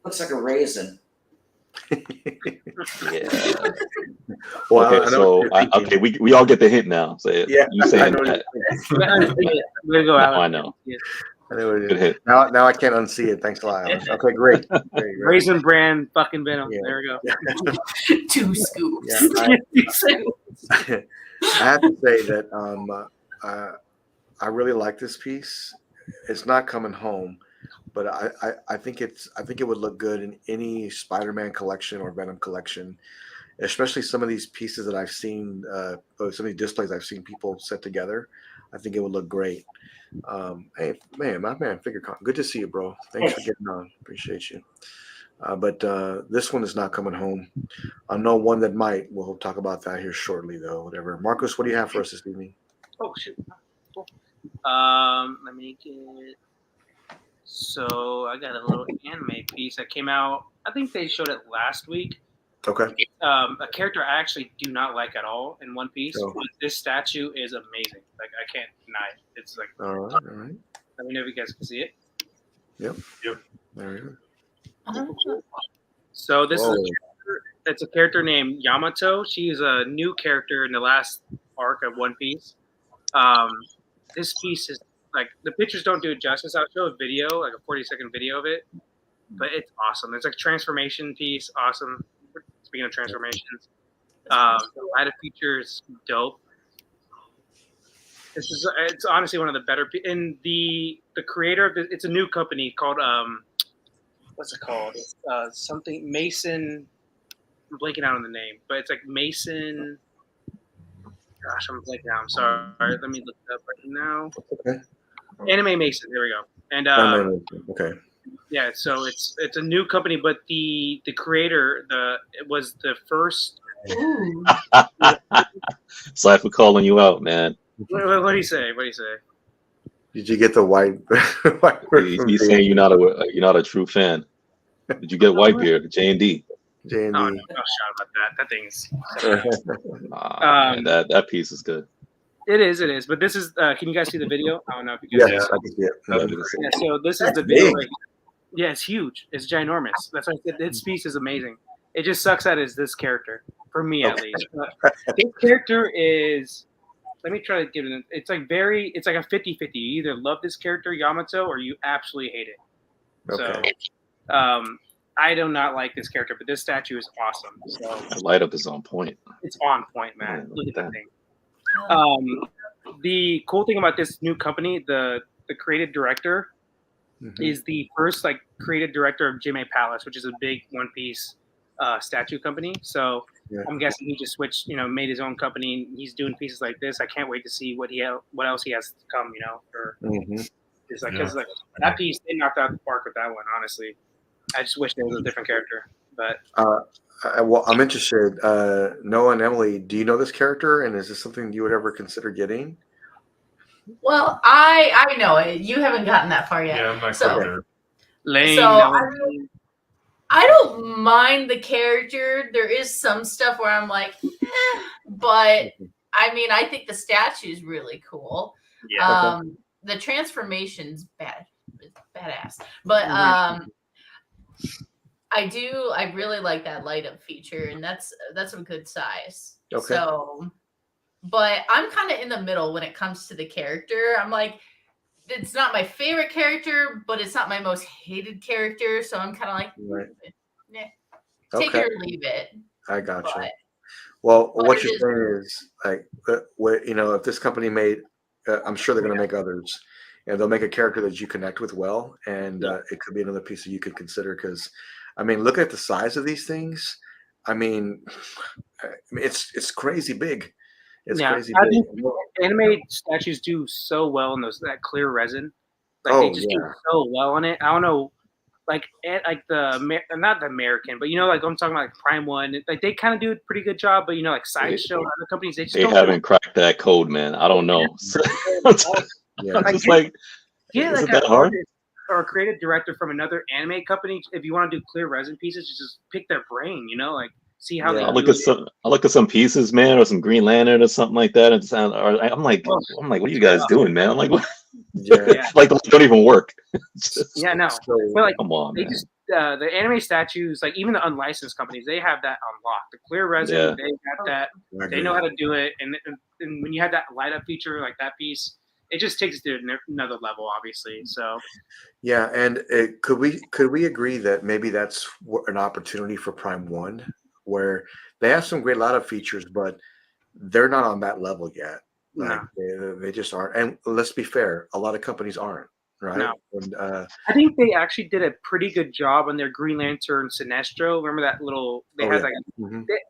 Looks like a raisin. Yeah. Well, Okay, so okay, we all get the hint now. So Yeah, you saying that? We'll go out. I know. I know what it Good is. hit. Now I can't unsee it. Thanks a lot, Alex. Okay, great. Great. Raisin Bran fucking Venom. Yeah. There we go. Yeah. 2 scoops. Yeah, I have to say that I really like this piece. It's not coming home, but I think it would look good in any Spider-Man collection or Venom collection, especially some of these pieces that I've seen, some of these displays I've seen people set together. I think it would look great. Hey, man, my man, FigureCon, good to see you, bro. Thanks for getting on. Appreciate you. But this one is not coming home. I know one that might. We'll talk about that here shortly, though. Whatever. Marcos, what do you have for us this evening? Oh shoot. Cool. Let me get. So I got a little anime piece that came out. I think they showed it last week. Okay. A character I actually do not like at all in One Piece. Oh. But this statue is amazing. Like I can't deny it. It's like. All right. All right. Let me know if you guys can see it. Yep. There you Oh. So this Whoa. is it's a character named Yamato. She's a new character in the last arc of One Piece. This piece is like the pictures don't do it justice. I'll show a video, like a 40-second video of it, but it's awesome. It's like a transformation piece, awesome. Speaking of transformations, the light of features, dope. It's honestly one of the better. And the creator of it's a new company called what's it called? It's something Mason. I'm blanking out on the name, but it's like Mason. Gosh, I'm blanking out. I'm sorry. Let me look it up right now. Okay. Anime Mason. There we go. And okay. yeah, so it's a new company, but the creator it was the first. Ooh. Sorry for calling you out, man. What do you say? What do you say? Did you get the white? He's saying you're not a true fan. Did you get Whitebeard, J&D? J&D. Oh, no shot about that. That thing is. Man, that piece is good. It is. But this is. Can you guys see the video? I don't know if you guys. Yes, I can see it. Yeah. So this is That's the video. big. Right here. Yeah, it's huge. It's ginormous. That's why this piece is amazing. It just sucks that it's this character for me at least. This character is. Let me try to give it. It's like it's like a 50-50. You either love this character Yamato or you absolutely hate it. Okay. So, I do not like this character, but this statue is awesome. So The light up is on point. it's on point, man. Look at that thing. Oh. The cool thing about this new company, the creative director, is the first like creative director of Jimmy Palace, which is a big One Piece statue company. So I'm guessing he just switched, made his own company. And he's doing pieces like this. I can't wait to see what else he has to come. It's like because that piece they knocked out the park with that one. Honestly, I just wish there was a different character. But well, I'm interested. Noah and Emily, do you know this character, and is this something you would ever consider getting? Well, I know it. You haven't gotten that far yet. Yeah, I'm not So- quite there. Lane. So I don't mind the character. There is some stuff where I'm like, but I mean, I think the statue is really cool. Yeah. The transformation's badass. But I really like that light up feature, and that's a good size. Okay. So, but I'm kind of in the middle when it comes to the character. I'm like, it's not my favorite character, but it's not my most hated character. So I'm kind of like, Right. take it or leave it. I got you. But- Well, but what it you're is- saying is like, if this company made, I'm sure they're going to make others, and they'll make a character that you connect with well, and it could be another piece that you could consider. Because, I mean, look at the size of these things. I mean, it's crazy big. It's crazy I big. think anime statues do so well in that clear resin. Like they just do so well on it. I don't know, like not the American, but like I'm talking about like Prime One. Like they kind of do a pretty good job, but like Sideshow and other companies, they just They don't haven't cracked that code, man. I don't know. Yeah. It's like, get is like it that hard? or a creative director from another anime company. If you want to do clear resin pieces, just pick their brain. Like see how they I do look it. at some pieces, man, or some Green Lantern or something like that, and I'm like, what are you guys doing, man? I'm like, what? Yeah. Like they don't even work. Yeah, no. So, But like, come on, they man. just the anime statues, like even the unlicensed companies, they have that on lock. The clear resin, Yeah. they got that. I They agree. know how to do it, and when you have that light up feature like that piece, it just takes it to another level, obviously. So Yeah, and could we agree that maybe that's an opportunity for Prime One, where they have some great lot of features, but they're not on that level yet. Like no, they just aren't. And let's be fair, a lot of companies aren't, right? no. And I think they actually did a pretty good job on their Green Lantern Sinestro. Remember that little? They had like,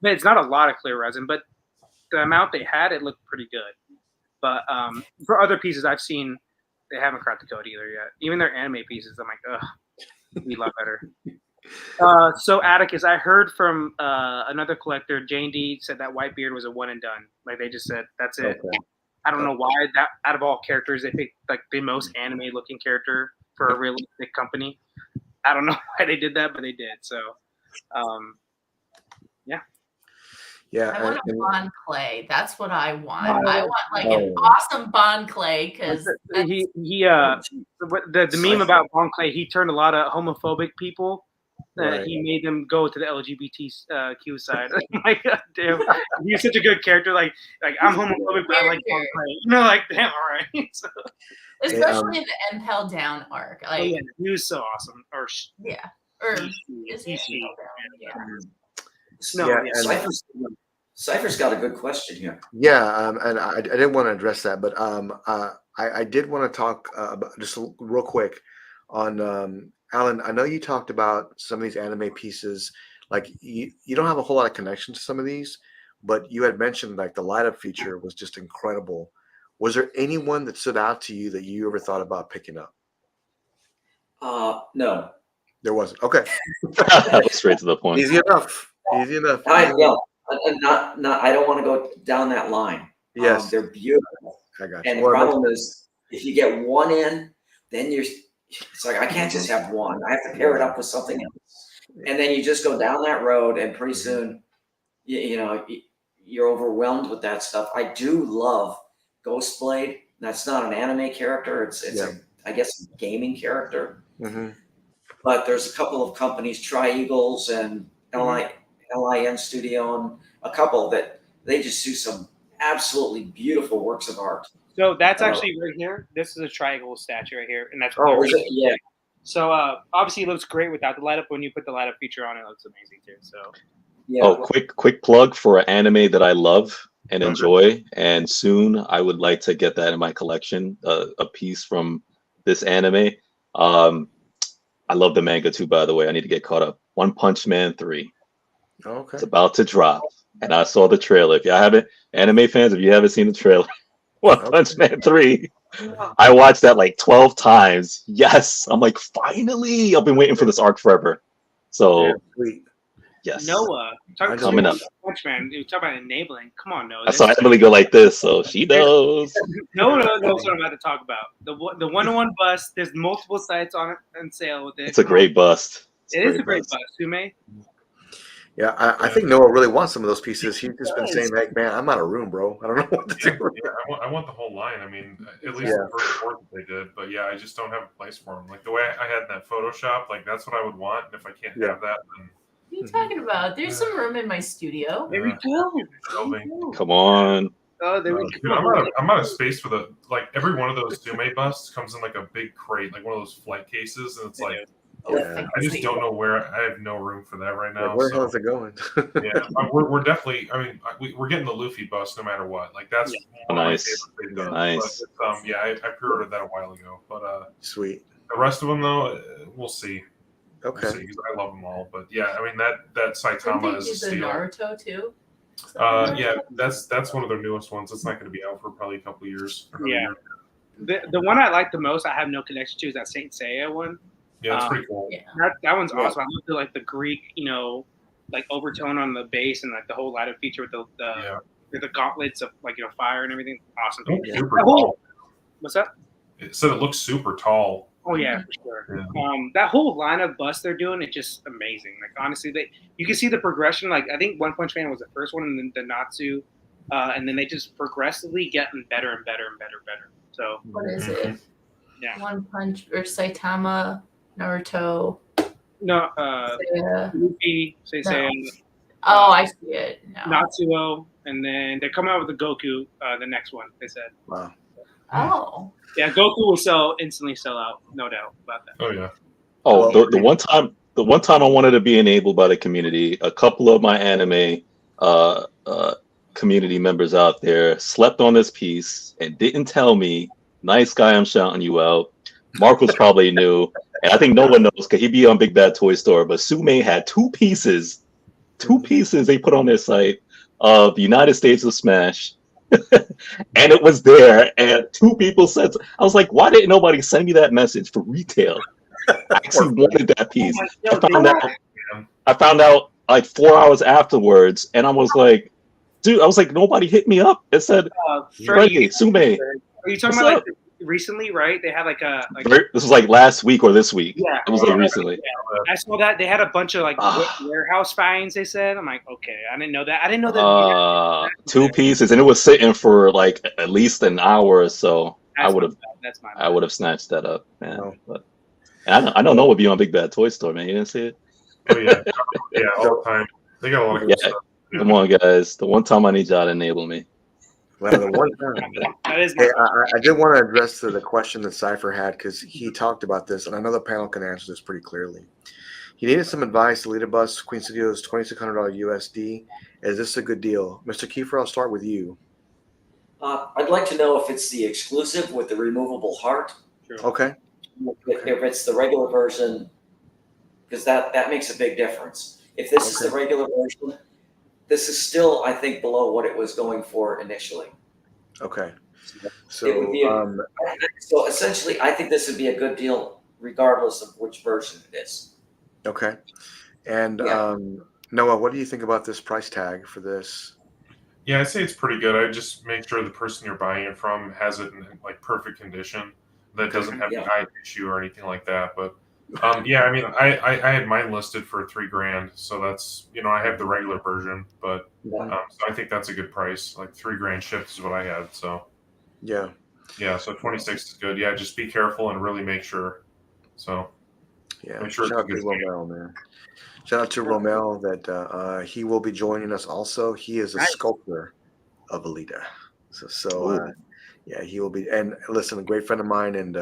but it's not a lot of clear resin, but the amount they had, it looked pretty good. But for other pieces I've seen, they haven't cracked the code either yet. Even their anime pieces, I'm like, ugh, we love better. So Atticus, I heard from another collector, Jane D, said that Whitebeard was a one and done. Like they just said that's it. Okay. I don't know why that out of all characters they picked like the most anime looking character for a realistic company. I don't know why they did that, but they did. So, yeah. Yeah, I want a Bond Clay. That's what I want. Oh, I want like an awesome Bond Clay because the meme about Bond Clay, he turned a lot of homophobic people. Right. He made them go to the LGBTQ side. Like, damn, he's such a good character. Like I'm homophobic, but I like Bond Clay. You know, like damn, all right. So, especially in the Impel Down arc. Like, yeah, he was so awesome. Or yeah, or is he he? Yeah. No, Yeah, yeah, Cypher's got a good question here. Yeah, and I didn't want to address that, but I did want to talk about just real quick on Alan. I know you talked about some of these anime pieces. Like you don't have a whole lot of connection to some of these, but you had mentioned like the light up feature was just incredible. Was there anyone that stood out to you that you ever thought about picking up? No. There wasn't. Okay. Straight to the point. Easy enough. Easy enough. Not. I don't want to go down that line. Yes. They're beautiful. I got And you. the problem is, if you get one in, then it's like I can't just have one. I have to pair it up with something else. And then you just go down that road, and pretty soon, you're overwhelmed with that stuff. I do love Ghostblade. That's not an anime character. It's I guess a gaming character. Mm-hmm. But there's a couple of companies, Tri-Eagles and LIN Studio, and a couple that they just do some absolutely beautiful works of art. So that's actually right here. This is a triangle statue right here, and that's yeah. So obviously it looks great without the light up. When you put the light up feature on, it looks amazing too. So yeah. Oh, quick plug for an anime that I love and enjoy, and soon I would like to get that in my collection. A piece from this anime. I love the manga too, by the way. I need to get caught up. One Punch Man 3. Okay. It's about to drop, and I saw the trailer. If y'all haven't, anime fans, if you haven't seen the trailer, One Punch Man 3. I watched that like 12 times. Yes, I'm like, finally. I've been waiting for this arc forever. So, yes. Noah, coming up. Punch Man, you talk about enabling. Come on, Noah. I saw Emily go like this, so she knows. Noah knows what I'm about to talk about. The 1-on-1 bust. There's multiple sites on sale with it. It's a great bust. It is a great bust. Sume? Yeah, I think Noah really wants some of those pieces. He's just been saying, like, man, I'm out of room, bro. I don't know what to do. Yeah, I want the whole line. I mean, at least the first four that they did. But yeah, I just don't have a place for them. Like the way I had that Photoshop, like that's what I would want. And if I can't have that, then. What are you talking about? There's some room in my studio. There we go. Come on. Oh, there we go. I'm out of space for every one of those Sume busts comes in like a big crate, like one of those flight cases, and it's like I just don't know where. I have no room for that right now. Where the hell is it going? Yeah, we're definitely. I mean, we're getting the Luffy bust no matter what. Like that's one of my favorite things. Nice. But, I pre-ordered that a while ago. But sweet. The rest of them though, we'll see. Okay. We'll see, because I love them all. But yeah, I mean that Saitama is a steal. The Naruto too. Yeah, that's one of their newest ones. It's not going to be out for probably a couple of years. Yeah. The one I like the most, I have no connection to, is that Saint Seiya one. Yeah, it's pretty cool. Yeah. That one's awesome. I love the like the Greek, like overtone on the base and like the whole light up feature with the gauntlets of like fire and everything. Awesome. Super tall. What's that? It said it looks super tall. Oh yeah, for sure. Yeah. That whole line of bust they're doing, it's just amazing. Like honestly, you can see the progression. Like I think One Punch Man was the first one, and then the Natsu, and then they just progressively getting better and better and better and better. So what is it? One Punch or Saitama, Naruto. No, Yeah. Luffy, Sensei, Oh, I see it. No. Natsuo, and then they're coming out with the Goku, the next one. They said. Wow. Oh. Yeah, Goku will instantly sell out, no doubt about that. Oh yeah. Oh, the one time I wanted to be enabled by the community, a couple of my anime community members out there slept on this piece and didn't tell me. Nice guy, I'm shouting you out. Marcos probably knew, and I think no one knows because he'd be on Big Bad Toy Store. But Sume had two pieces they put on their site of the United States of Smash. And it was there, and two people said, I was like, why didn't nobody send me that message for retail? I actually wanted that piece. I found out like 4 hours afterwards, and I was like, dude, nobody hit me up. It said, Freddie, Sume. Are you talking about like recently, right? They had like a this was like last week or this week. Yeah, it was like recently. Yeah. I saw that they had a bunch of like warehouse finds. They said, I'm like, okay, I didn't know that. I didn't know that. Two pieces, and it was sitting for like at least an hour or so. I would have snatched that up, man. Oh. But I don't know would be on Big Bad Toy Store, man. You didn't see it? Oh yeah, yeah, all the time. They got a lot of good stuff. Come on, guys. The one time I need y'all to enable me. Well, the one time. I did want to address the question that Cypher had because he talked about this, and I know the panel can answer this pretty clearly. He needed some advice. Elite Bus Queen Studios $2,600 USD. Is this a good deal, Mr. Kiefer? I'll start with you. I'd like to know if it's the exclusive with the removable heart. Okay. If it's the regular version, because that makes a big difference. If this is the regular version, this is still, I think, below what it was going for initially. Okay. So it would be so essentially, I think this would be a good deal regardless of which version it is. Okay. And Noah, what do you think about this price tag for this? Yeah, I'd say it's pretty good. I just make sure the person you're buying it from has it in like perfect condition, that doesn't have an eye issue or anything like that. But yeah, I mean, I had mine listed for $3,000, so that's, you know, I have the regular version, but so I think that's a good price. Like $3,000 shipped is what I had. So yeah, so 26 is good. Yeah, just be careful and really make sure. So yeah, make sure shout out to Romel, man. Shout out to Romel that he will be joining us also. He is a sculptor of Alita. So yeah, he will be. And listen, a great friend of mine, and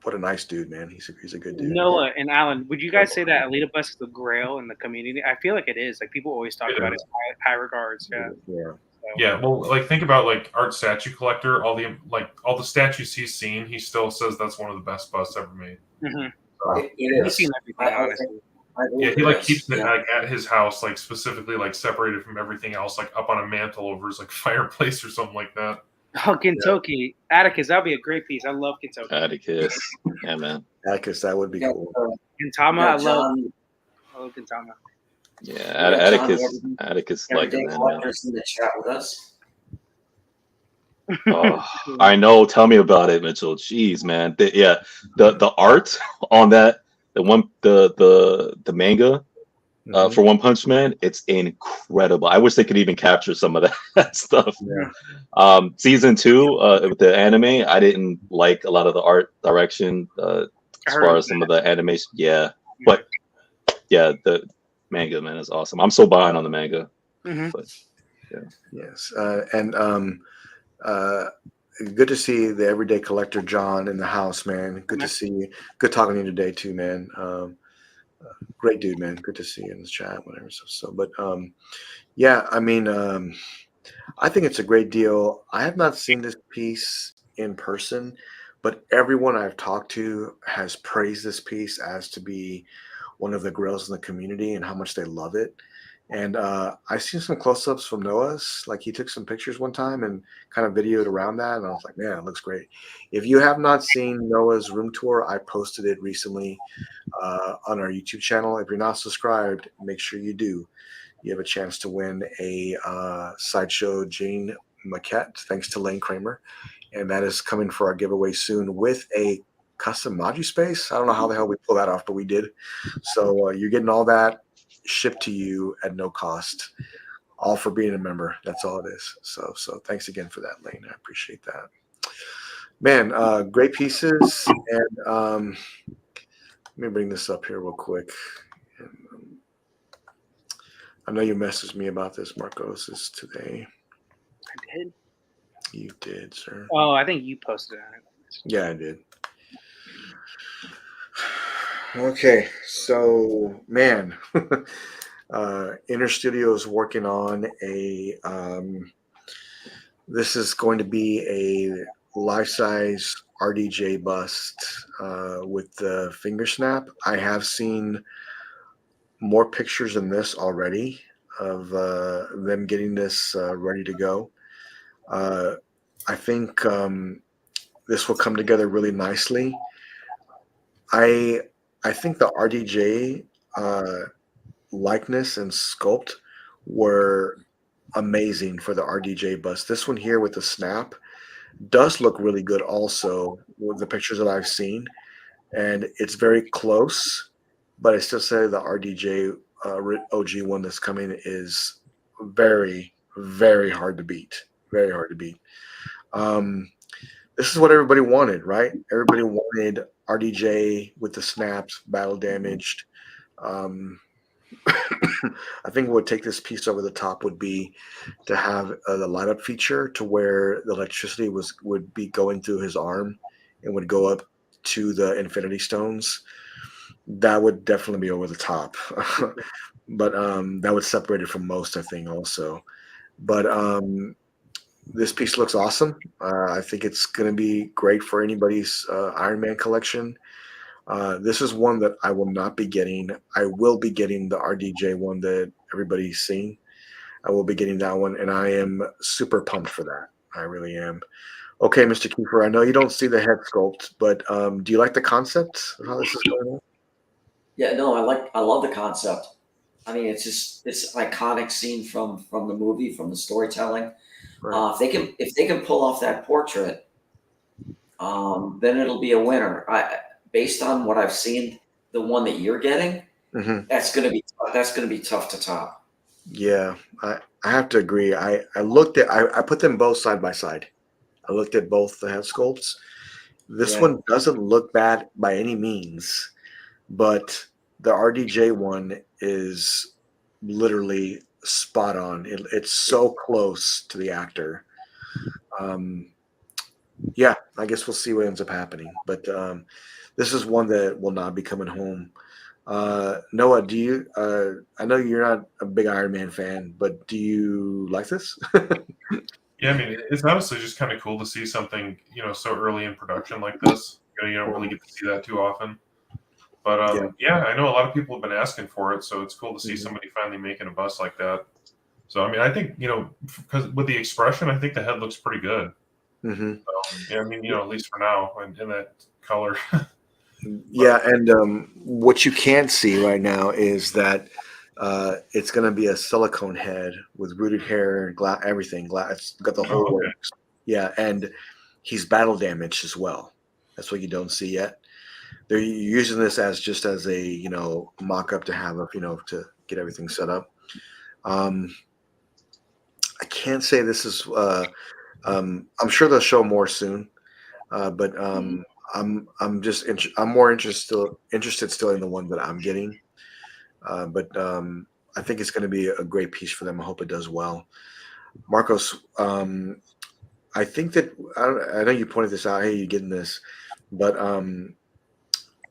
what a nice dude, man. He's a good dude. Noah and Alan, would you guys say that Alita Bus is the grail in the community? I feel like it is. Like people always talk about it in high regards. Yeah. Well, like think about like Art Statue Collector. All the statues he's seen, he still says that's one of the best busts ever made. It is. He's seen everything, honestly. Yeah, he like keeps it like at his house, like specifically like separated from everything else, like up on a mantle over his like fireplace or something like that. Oh, Kentucky. Atticus, that'd be a great piece. I love Kentucky. Atticus. Yeah, man. Atticus, that would be cool. Gintama, I love Gintama. Yeah, Atticus like it, man. In the chat with us. Oh, I know. Tell me about it, Mitchell. Jeez, man. The art on that, the manga for One Punch Man, it's incredible. I wish they could even capture some of that stuff. Yeah. Season 2 with the anime, I didn't like a lot of the art direction as far as some of the animation. Yeah, but yeah, the manga, man, is awesome. I'm so behind on the manga. But, yeah. Yes, and good to see the everyday collector John in the house, man. Good to see you. Good talking to you today too, man. Great dude, man. Good to see you in the chat, whatever. But yeah, I mean, I think it's a great deal. I have not seen this piece in person, but everyone I've talked to has praised this piece as to be one of the grails in the community and how much they love it. And I've seen some close-ups from Noah's. Like he took some pictures one time and kind of videoed around that, and I was like, man, it looks great. If you have not seen Noah's room tour, I posted it recently on our YouTube channel. If you're not subscribed, make sure you do. You have a chance to win a Sideshow Jane maquette, thanks to Lane Kramer, and that is coming for our giveaway soon with a custom Maji space. I don't know how the hell we pull that off, but we did. So you're getting all that shipped to you at no cost, all for being a member. That's all it is. So thanks again for that, Lane. I appreciate that. Man, great pieces. And let me bring this up here real quick. I know you messaged me about this, Marcos, is today. I did. You did, sir. Oh, I think you posted it. Yeah, I did. Okay, so man, Inner Studio is working on a. This is going to be a life-size RDJ bust with the finger snap. I have seen more pictures than this already of them getting this ready to go. I think this will come together really nicely. I think the RDJ likeness and sculpt were amazing for the RDJ bust. This one here with the snap does look really good also with the pictures that I've seen, and it's very close, but I still say the RDJ OG one that's coming is very, very hard to beat. Very hard to beat. This is what everybody wanted, right? Everybody wanted RDJ with the snaps, battle damaged. I think what would take this piece over the top would be to have the light up feature to where the electricity would be going through his arm and would go up to the Infinity Stones. That would definitely be over the top. But that would separate it from most, I think, also. But this piece looks awesome. I think it's going to be great for anybody's Iron Man collection. This is one that I will not be getting. I will be getting the RDJ one that everybody's seen. I will be getting that one, and I am super pumped for that. I really am. Okay, Mr. Kiefer, I know you don't see the head sculpt, but do you like the concept of how this is going on? Yeah, no, I love the concept. I mean, it's an iconic scene from the movie, from the storytelling. Right. If they can pull off that portrait, then it'll be a winner. Based on what I've seen, the one that you're getting, that's gonna be tough to top. Yeah, I have to agree. I put them both side by side. I looked at both the head sculpts. This one doesn't look bad by any means, but the RDJ one is literally spot on. It's so close to the actor. Yeah, I guess we'll see what ends up happening. But this is one that will not be coming home. Noah, do you? I know you're not a big Iron Man fan, but do you like this? Yeah, I mean, it's honestly just kind of cool to see something, so early in production like this. You don't really get to see that too often. But yeah, I know a lot of people have been asking for it, so it's cool to see somebody finally making a bust like that. So I mean, I think because with the expression, I think the head looks pretty good. Mm-hmm. So, yeah, I mean, at least for now, in that color. Yeah, and what you can't see right now is that it's going to be a silicone head with rooted hair, everything. It's got the whole works. Yeah, and he's battle damaged as well. That's what you don't see yet. They're using this as just as a mock-up to have to get everything set up. I can't say this is. I'm sure they'll show more soon, but I'm more interested still in the one that I'm getting. But I think it's going to be a great piece for them. I hope it does well. Marcos, I think that I know you pointed this out. Hey, you're getting this, but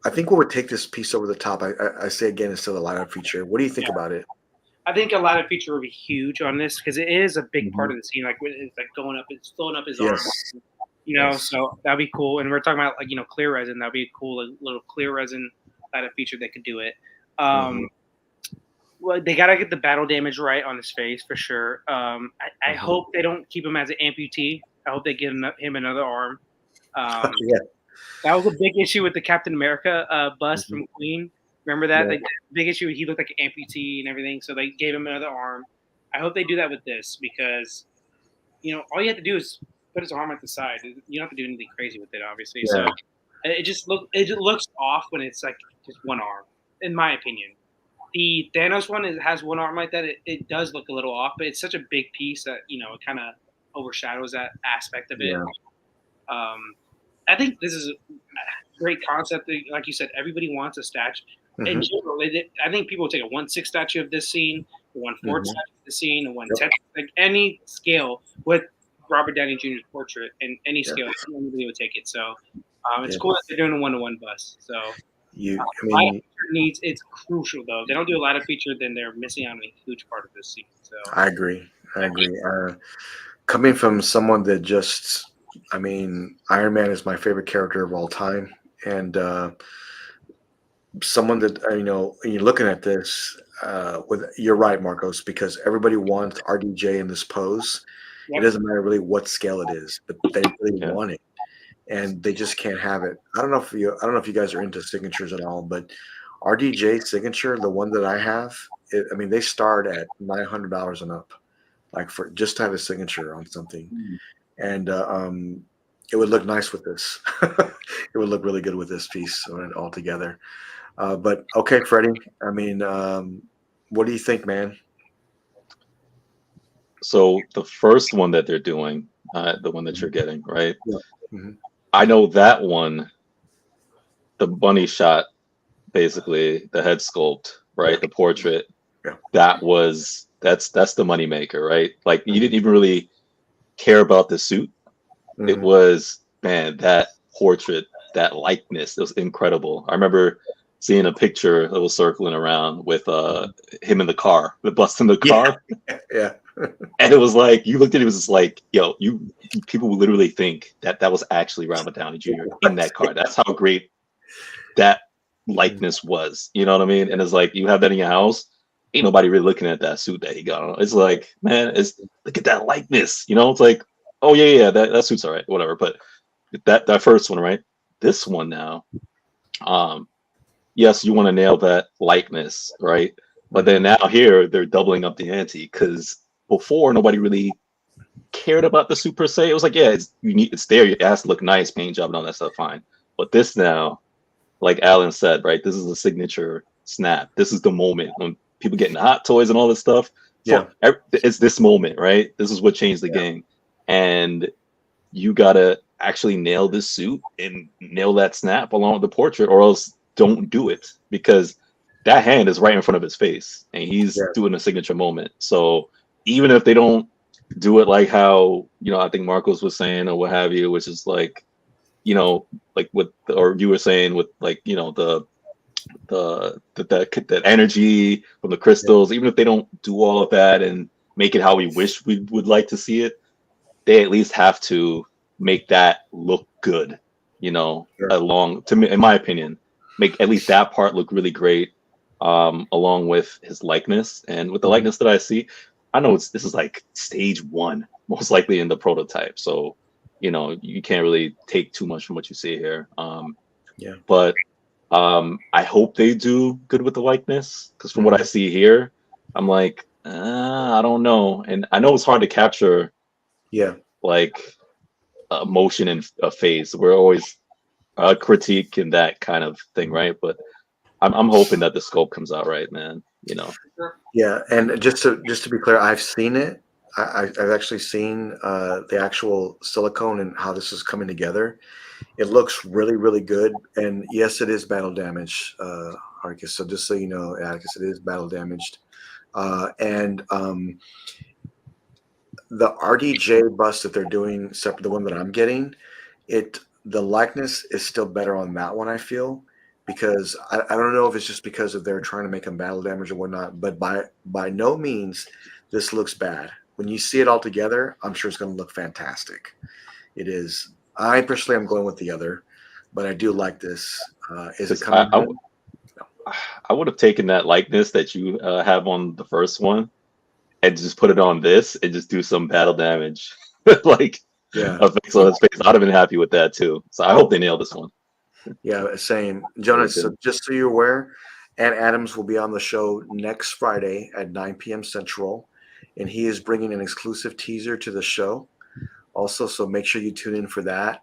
I think what would take this piece over the top, I say again, is still the light-up feature. What do you think about it? I think a light-up feature would be huge on this because it is a big part of the scene. Like it's like going up, it's filling up his arms. So that'd be cool. And we're talking about clear resin. That'd be a cool little clear resin light-up feature that could do it. Well, they gotta get the battle damage right on his face for sure. I hope they don't keep him as an amputee. I hope they give him another arm. That was a big issue with the Captain America bust from Queen. Remember that? The big issue, he looked like an amputee and everything, so they gave him another arm. I hope they do that with this because, all you have to do is put his arm at the side. You don't have to do anything crazy with it, obviously. Yeah. So it looks off when it's like just one arm, in my opinion. The Thanos one has one arm like that. It does look a little off, but it's such a big piece that it kind of overshadows that aspect of it. I think this is a great concept. Like you said, everybody wants a statue. In general, I think people take a 1/6 statue of this scene, a 1/4 statue of the scene, a 1/10, like any scale with Robert Downey Jr.'s portrait and any scale, anybody would take it. So it's cool that they're doing a 1-to-1 bust. So it's crucial though. If they don't do a lot of feature, then they're missing out on a huge part of this scene. So I agree. Coming from someone that Iron Man is my favorite character of all time, and someone that when you're looking at this, you're right, Marcos, because everybody wants RDJ in this pose. It doesn't matter really what scale it is, but they really want it, and they just can't have it. I don't know if you guys are into signatures at all, but RDJ signature, the one that I have, they start at $900 and up, like for just to have a signature on something, and it would look nice with this. It would look really good with this piece all together. But okay, Freddie. What do you think, man? So the first one that they're doing, the one that you're getting, right? Yeah. Mm-hmm. I know that one, the bunny shot, basically the head sculpt, right? The portrait. Yeah. That's the money maker, right? Like you didn't even really care about the suit. Mm-hmm. It was, man, that portrait, that likeness, it was incredible. I remember seeing a picture that was circling around with him in the car, the bust in the car. Yeah. And it was like, you looked at it, it was just like, people would literally think that was actually Robert Downey Jr. in that car. That's how great that likeness was. You know what I mean? And it's like, you have that in your house, ain't nobody really looking at that suit that he got on. It's like, man, look at that likeness. It's like, oh yeah, that suit's all right, whatever. But that first one, right? This one now, yes, you want to nail that likeness, right? But then now here they're doubling up the ante, because before nobody really cared about the suit per se. It was like, yeah, it's there. It has to look nice, paint job and all that stuff, fine. But this now, like Alan said, right? This is a signature snap. This is the moment when people get into hot toys and all this stuff. So it's this moment, right? This is what changed the game. And you gotta actually nail this suit and nail that snap along with the portrait, or else don't do it, because that hand is right in front of his face and he's doing a signature moment. So even if they don't do it like how, I think Marcos was saying or what have you, which is like, like or you were saying with like, the energy from the crystals, even if they don't do all of that and make it how we wish we would like to see it, they at least have to make that look good, along, to me, in my opinion, make at least that part look really great, along with his likeness. And with the likeness that I see, I know this is like stage 1, most likely in the prototype. So, you can't really take too much from what you see here. But I hope they do good with the likeness, because from what I see here, I'm like, I don't know. And I know it's hard to capture, like emotion in a face. We're always critiquing that kind of thing, right? But I'm hoping that the scope comes out right, man. Yeah, and just to be clear, I've seen it. I've actually seen the actual silicone and how this is coming together. It looks really, really good. And yes, it is battle damaged, Arcus. So just so you know, Atticus, it is battle damaged. And the RDJ bust that they're doing, separate the one that I'm getting, the likeness is still better on that one, I feel, because I don't know if it's just because of they're trying to make them battle damage or whatnot, but by no means this looks bad. When you see it all together, I'm sure it's going to look fantastic. It is. I personally am going with the other, but I do like this. Is it coming? I would have taken that likeness that you have on the first one and just put it on this and just do some battle damage, like effects on his face. I'd have been happy with that too. So I hope they nail this one. Yeah, same. Jonas, so just so you're aware, Ant Adams will be on the show next Friday at 9 p.m. Central, and he is bringing an exclusive teaser to the show also, so make sure you tune in for that.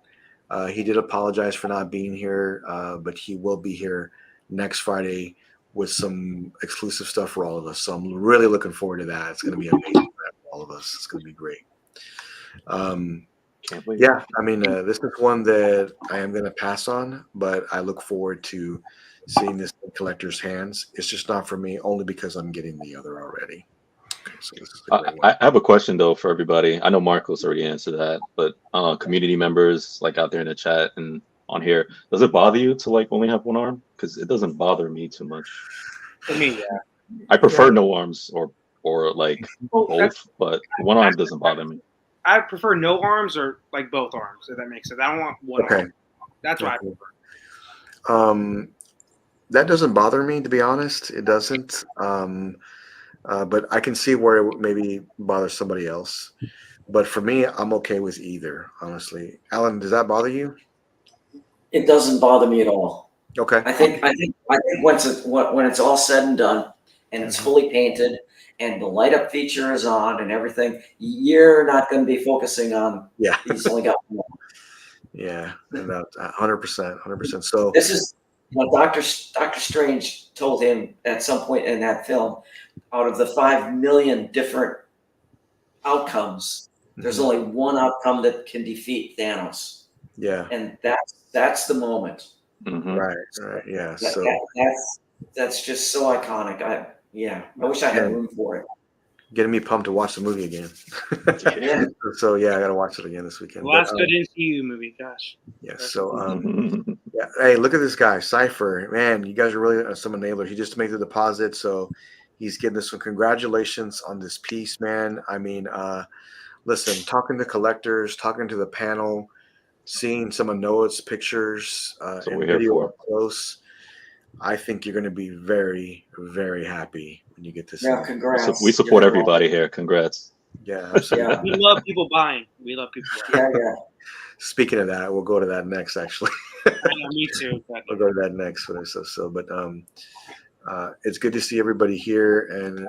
He did apologize for not being here, but he will be here next Friday with some exclusive stuff for all of us. So I'm really looking forward to that. It's going to be amazing for all of us. It's going to be great. Can't wait. Yeah, I mean, this is one that I am going to pass on, but I look forward to seeing this in collector's hands. It's just not for me, only because I'm getting the other already. Okay, so this is a great one. I have a question though for everybody. I know Marcos already answered that, but community members like out there in the chat and on here, does it bother you to like only have one arm? Because it doesn't bother me too much. For me, yeah. I prefer no arms or like both, but one arm that's- doesn't bother me. I prefer no arms or like both arms, if that makes sense. I don't want one Okay. arm. That's what I Okay. prefer. That doesn't bother me, to be honest. It doesn't. But I can see where it would maybe bother somebody else. But for me, I'm okay with either, honestly. Alan, does that bother you? It doesn't bother me at all. Okay. I think when it's all said and done, and it's fully painted, and the light up feature is on, and everything, you're not going to be focusing on. Yeah. He's only got one. Yeah, and 100%. So This is Doctor Strange told him at some point in that film, out of the 5 million different outcomes, there's only one outcome that can defeat Thanos. yeah, And that's the moment. Mhm. right, yeah. So That's just so iconic. I wish I had room for it. getting me pumped to watch the movie again. Yeah. So yeah, I got to watch it again this weekend. Last good MCU movie, gosh. Yeah. So yeah. Hey, look at this guy, Cypher. Man, you guys are really some enablers. He just made the deposit, so he's getting this one. Congratulations on this piece, man. I mean, listen, talking to collectors, talking to the panel, seeing some of Noah's pictures and video up close. I think you're going to be very, very happy when you get this. Yeah, congrats. We support everybody here. Congrats. Yeah, absolutely. Yeah. We love people buying. We love people buying. Yeah. Speaking of that, we'll go to that next. Actually, I know, me too. we'll go to that next. But it's good to see everybody here, and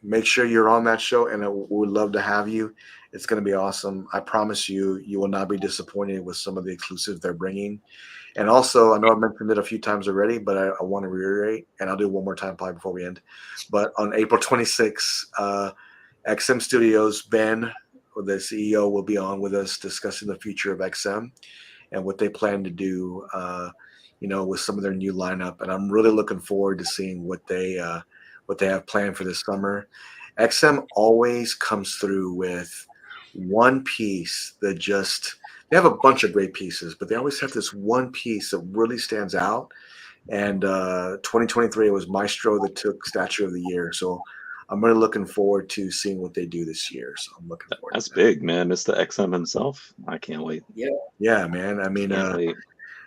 make sure you're on that show. And we would love to have you. It's going to be awesome. I promise you, you will not be disappointed with some of the exclusives they're bringing. And also, I know I've mentioned it a few times already, but I want to reiterate, and I'll do it one more time probably before we end. But on April 26th, XM Studios, Ben, the CEO, will be on with us discussing the future of XM and what they plan to do, with some of their new lineup. And I'm really looking forward to seeing what they have planned for this summer. XM always comes through with one piece that they have a bunch of great pieces, but they always have this one piece that really stands out. And 2023 it was Maestro that took Statue of the Year. So I'm really looking forward to seeing what they do this year. So I'm looking forward. That's big, man. Mr. XM himself. I can't wait. Yeah, man. I mean,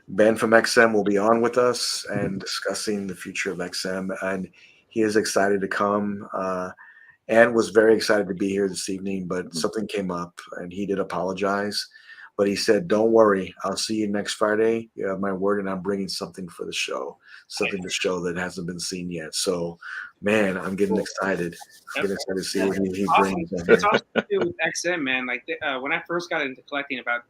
Ben from XM will be on with us and discussing the future of XM, and he is excited to come. And was very excited to be here this evening, but something came up, and he did apologize. But he said, "Don't worry, I'll see you next Friday. You have my word, and I'm bringing something for the show, something to show that hasn't been seen yet." So, man, I'm getting excited. I'm getting excited to see what he brings. It's awesome to do with XM, man. Like when I first got into collecting about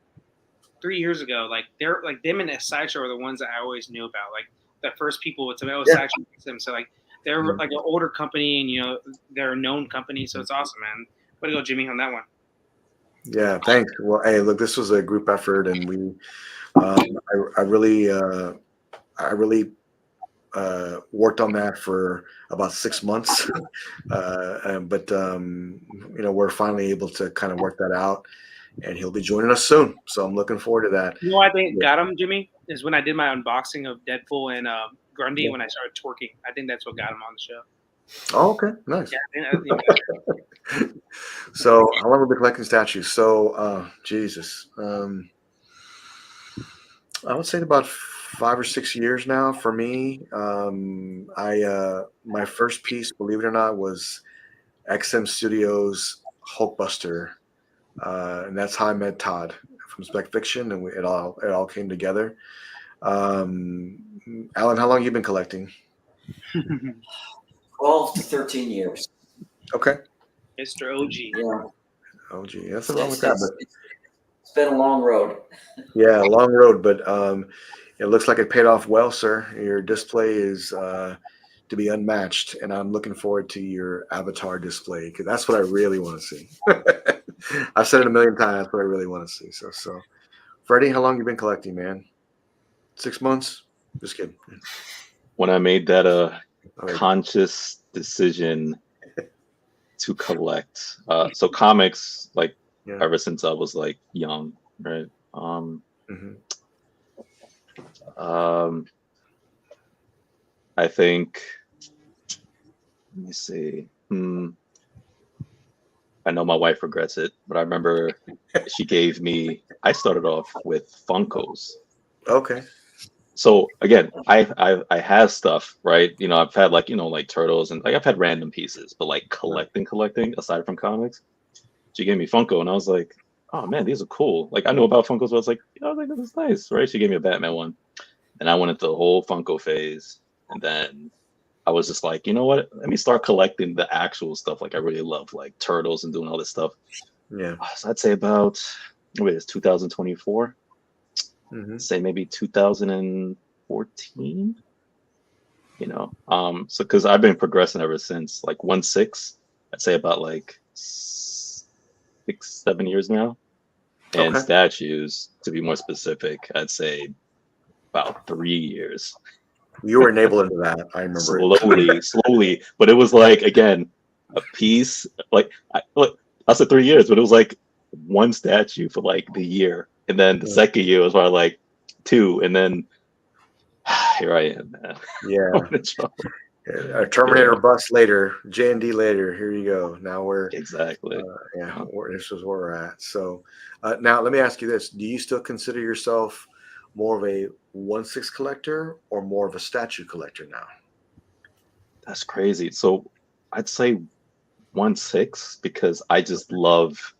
3 years ago, like they're like them and Sideshow are the ones that I always knew about. Like the first people with Sideshow XM. So like they're like an older company, and they're a known company. So it's awesome, man. Way to go, Jimmy, on that one. Yeah, thanks. Well, hey, look, this was a group effort, and we, I really worked on that for about 6 months, but we're finally able to kind of work that out, and he'll be joining us soon. So I'm looking forward to that. You know what I think got him, Jimmy, is when I did my unboxing of Deadpool and Grundy when I started twerking. I think that's what got him on the show. Oh, okay, nice. Yeah, So how long have we been collecting statues? So Jesus, I would say about 5 or 6 years now for me. My first piece, believe it or not, was XM Studios Hulkbuster, and that's how I met Todd from Spec Fiction, and it all came together. Alan, how long have you been collecting? 12 to 13 years. Okay. Mr. OG. Yeah. OG. That's wrong with that, but it's been a long road. yeah, long road, but it looks like it paid off well, sir. Your display is to be unmatched, and I'm looking forward to your avatar display because that's what I really want to see. I've said it a million times. That's what I really want to see. So, Freddie, how long you been collecting, man? 6 months? Just kidding. When I made that conscious decision to collect, so comics, like ever since I was like young, right? I think, let me see. I know my wife regrets it, but I remember she gave me, I started off with Funkos. Okay. So again, I have stuff, right? You know, I've had like, you know, like turtles and like I've had random pieces, but like collecting aside from comics, she gave me Funko and I was like, oh man, these are cool. Like I knew about Funkos, but I was like, yeah, I was like, this is nice, right? She gave me a Batman one. And I went into the whole Funko phase. And then I was just like, you know what? Let me start collecting the actual stuff. Like I really love like turtles and doing all this stuff. Yeah. So I'd say about, wait, it's 2024. Say maybe 2014. You know, so because I've been progressing ever since like 1/6. I'd say about like 6-7 years now. And statues, to be more specific, I'd say about 3 years. You were enabled into that. I remember slowly, but it was like again a piece. Like I said 3 years, but it was like one statue for like the year, and then the second year was probably like 2, and then here I am, man. Yeah. A Terminator bus later, J&D later. Here you go. Now we're exactly. This is where we're at. So now let me ask you this: do you still consider yourself more of a 1/6 collector or more of a statue collector now? That's crazy. So I'd say 1/6 because I just love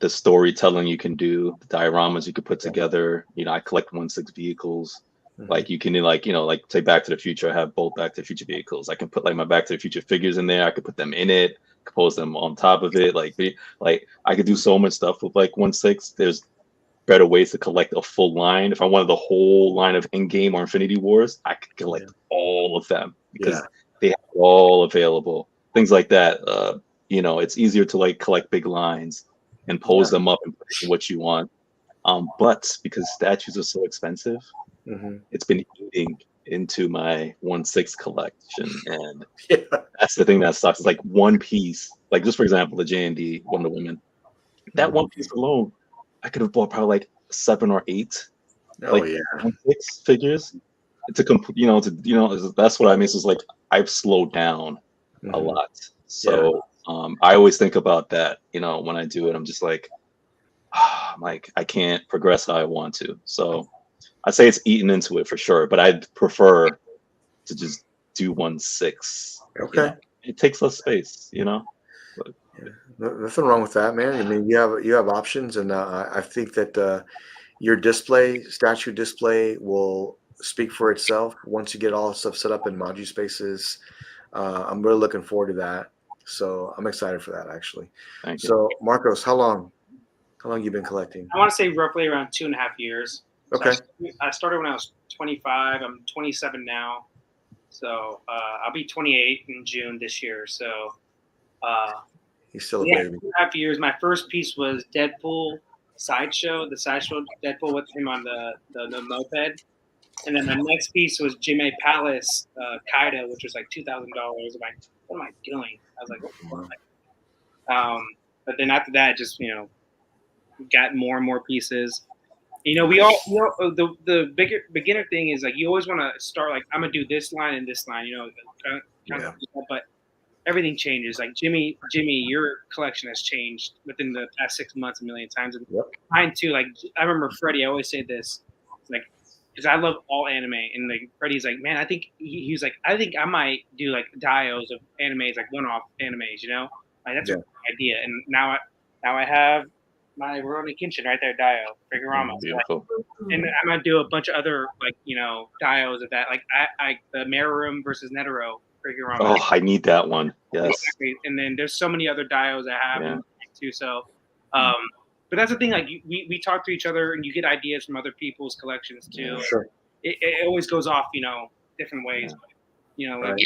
the storytelling you can do, the dioramas you could put together. You know, I collect 1/6 vehicles. Like you can like, you know, like say Back to the Future, I have both Back to the Future vehicles. I can put like my Back to the Future figures in there. I could put them in it, compose them on top of it. Like I could do so much stuff with like 1/6. There's better ways to collect a full line. If I wanted the whole line of Endgame or Infinity Wars, I could collect all of them because they have all available. Things like that. You know, it's easier to like collect big lines and pose them up and put what you want. But because statues are so expensive, it's been eating into my 1/6 collection, and that's the thing that sucks. It's like one piece, like just for example, the J&D Wonder Woman. That one piece alone, I could have bought probably like 7 or 8, 1/6 figures. To complete, that's what I mean. So it's like I've slowed down a lot. So I always think about that. You know, when I do it, I'm just like, I can't progress how I want to. So I'd say it's eaten into it for sure, but I'd prefer to just do 1/6. Okay. You know? It takes less space, you know. But, nothing wrong with that, man. I mean, you have options, and I think that your statue display will speak for itself once you get all the stuff set up in Maji Spaces. I'm really looking forward to that. So I'm excited for that, actually. Thank you. So Marcos, how long you been collecting? I want to say roughly around 2.5 years. Okay. So I started when I was 25. I'm 27 now. So I'll be 28 in June this year. So he's still a baby. 2.5 years. My first piece was Deadpool Sideshow, the Sideshow Deadpool with him on the moped. And then my next piece was Jimmy Palace Kaida, which was like $2,000. I'm like, what am I doing? I was like, what the fuck? But then after that, just, got more and more pieces. We all, the bigger beginner thing is like you always want to start like I'm gonna do this line and this line, but everything changes. Like Jimmy, your collection has changed within the past 6 months a million times, and mine too. Like I remember Freddie, I always say this, like because I love all anime, and like Freddie's like, man, I think he was like, I think I might do like dios of animes, like one-off animes, like that's a good idea. And now I have my Rurouni Kenshin right there, Dio, Figurama. Beautiful. And I'm gonna do a bunch of other like dios of that, like I the Meruem versus Netero Figurama. Oh, I need that one. Yes. Exactly. And then there's so many other dios I have too. So, but that's the thing. Like we talk to each other, and you get ideas from other people's collections too. Sure. It always goes off, different ways. You know, Right.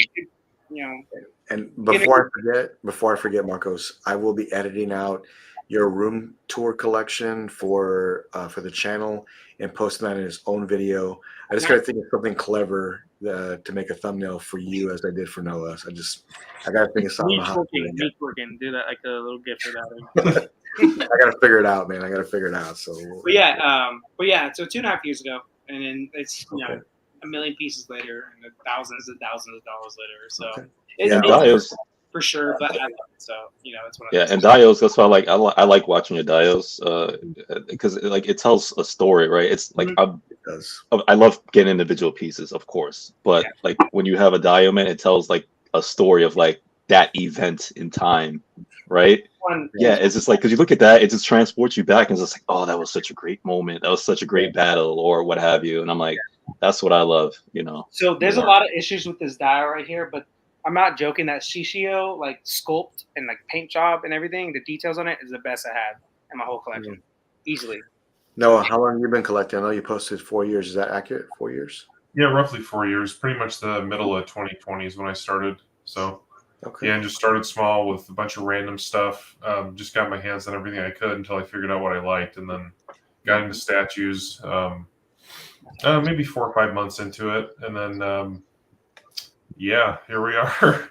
you know. And before I forget, Marcos, I will be editing out your room tour collection for the channel and posting that in its own video. I just got to think of something clever to make a thumbnail for you, as I did for Noah. So I got to think of something. Meat working. Do that like a little gift for that. I got to figure it out, man. I got to figure it out. So, but yeah. So 2.5 years ago, and then it's okay. a million pieces later, and thousands of dollars later. So Okay. And Dios, for sure, but I love it. So it's one of yeah, and Dios. That's why I like watching your Dios, because like it tells a story, right? It's like It does. I love getting individual pieces, of course, but like when you have a Dio, man, it tells like a story of like that event in time, right? Yeah, it's just like because you look at that, it just transports you back, and it's just like, oh, that was such a great moment, that was such a great battle, or what have you. And I'm like, that's what I love, So there's a lot of issues with this Dio right here, but I'm not joking. That Shishio like sculpt and like paint job and everything, the details on it is the best I have in my whole collection, easily. Noah, how long have you been collecting? I know you posted 4 years. Is that accurate? 4 years? Yeah, roughly 4 years. Pretty much the middle of 2020 is when I started. So, yeah, and just started small with a bunch of random stuff. Just got my hands on everything I could until I figured out what I liked, and then got into statues. Maybe 4 or 5 months into it, and then yeah, here we are.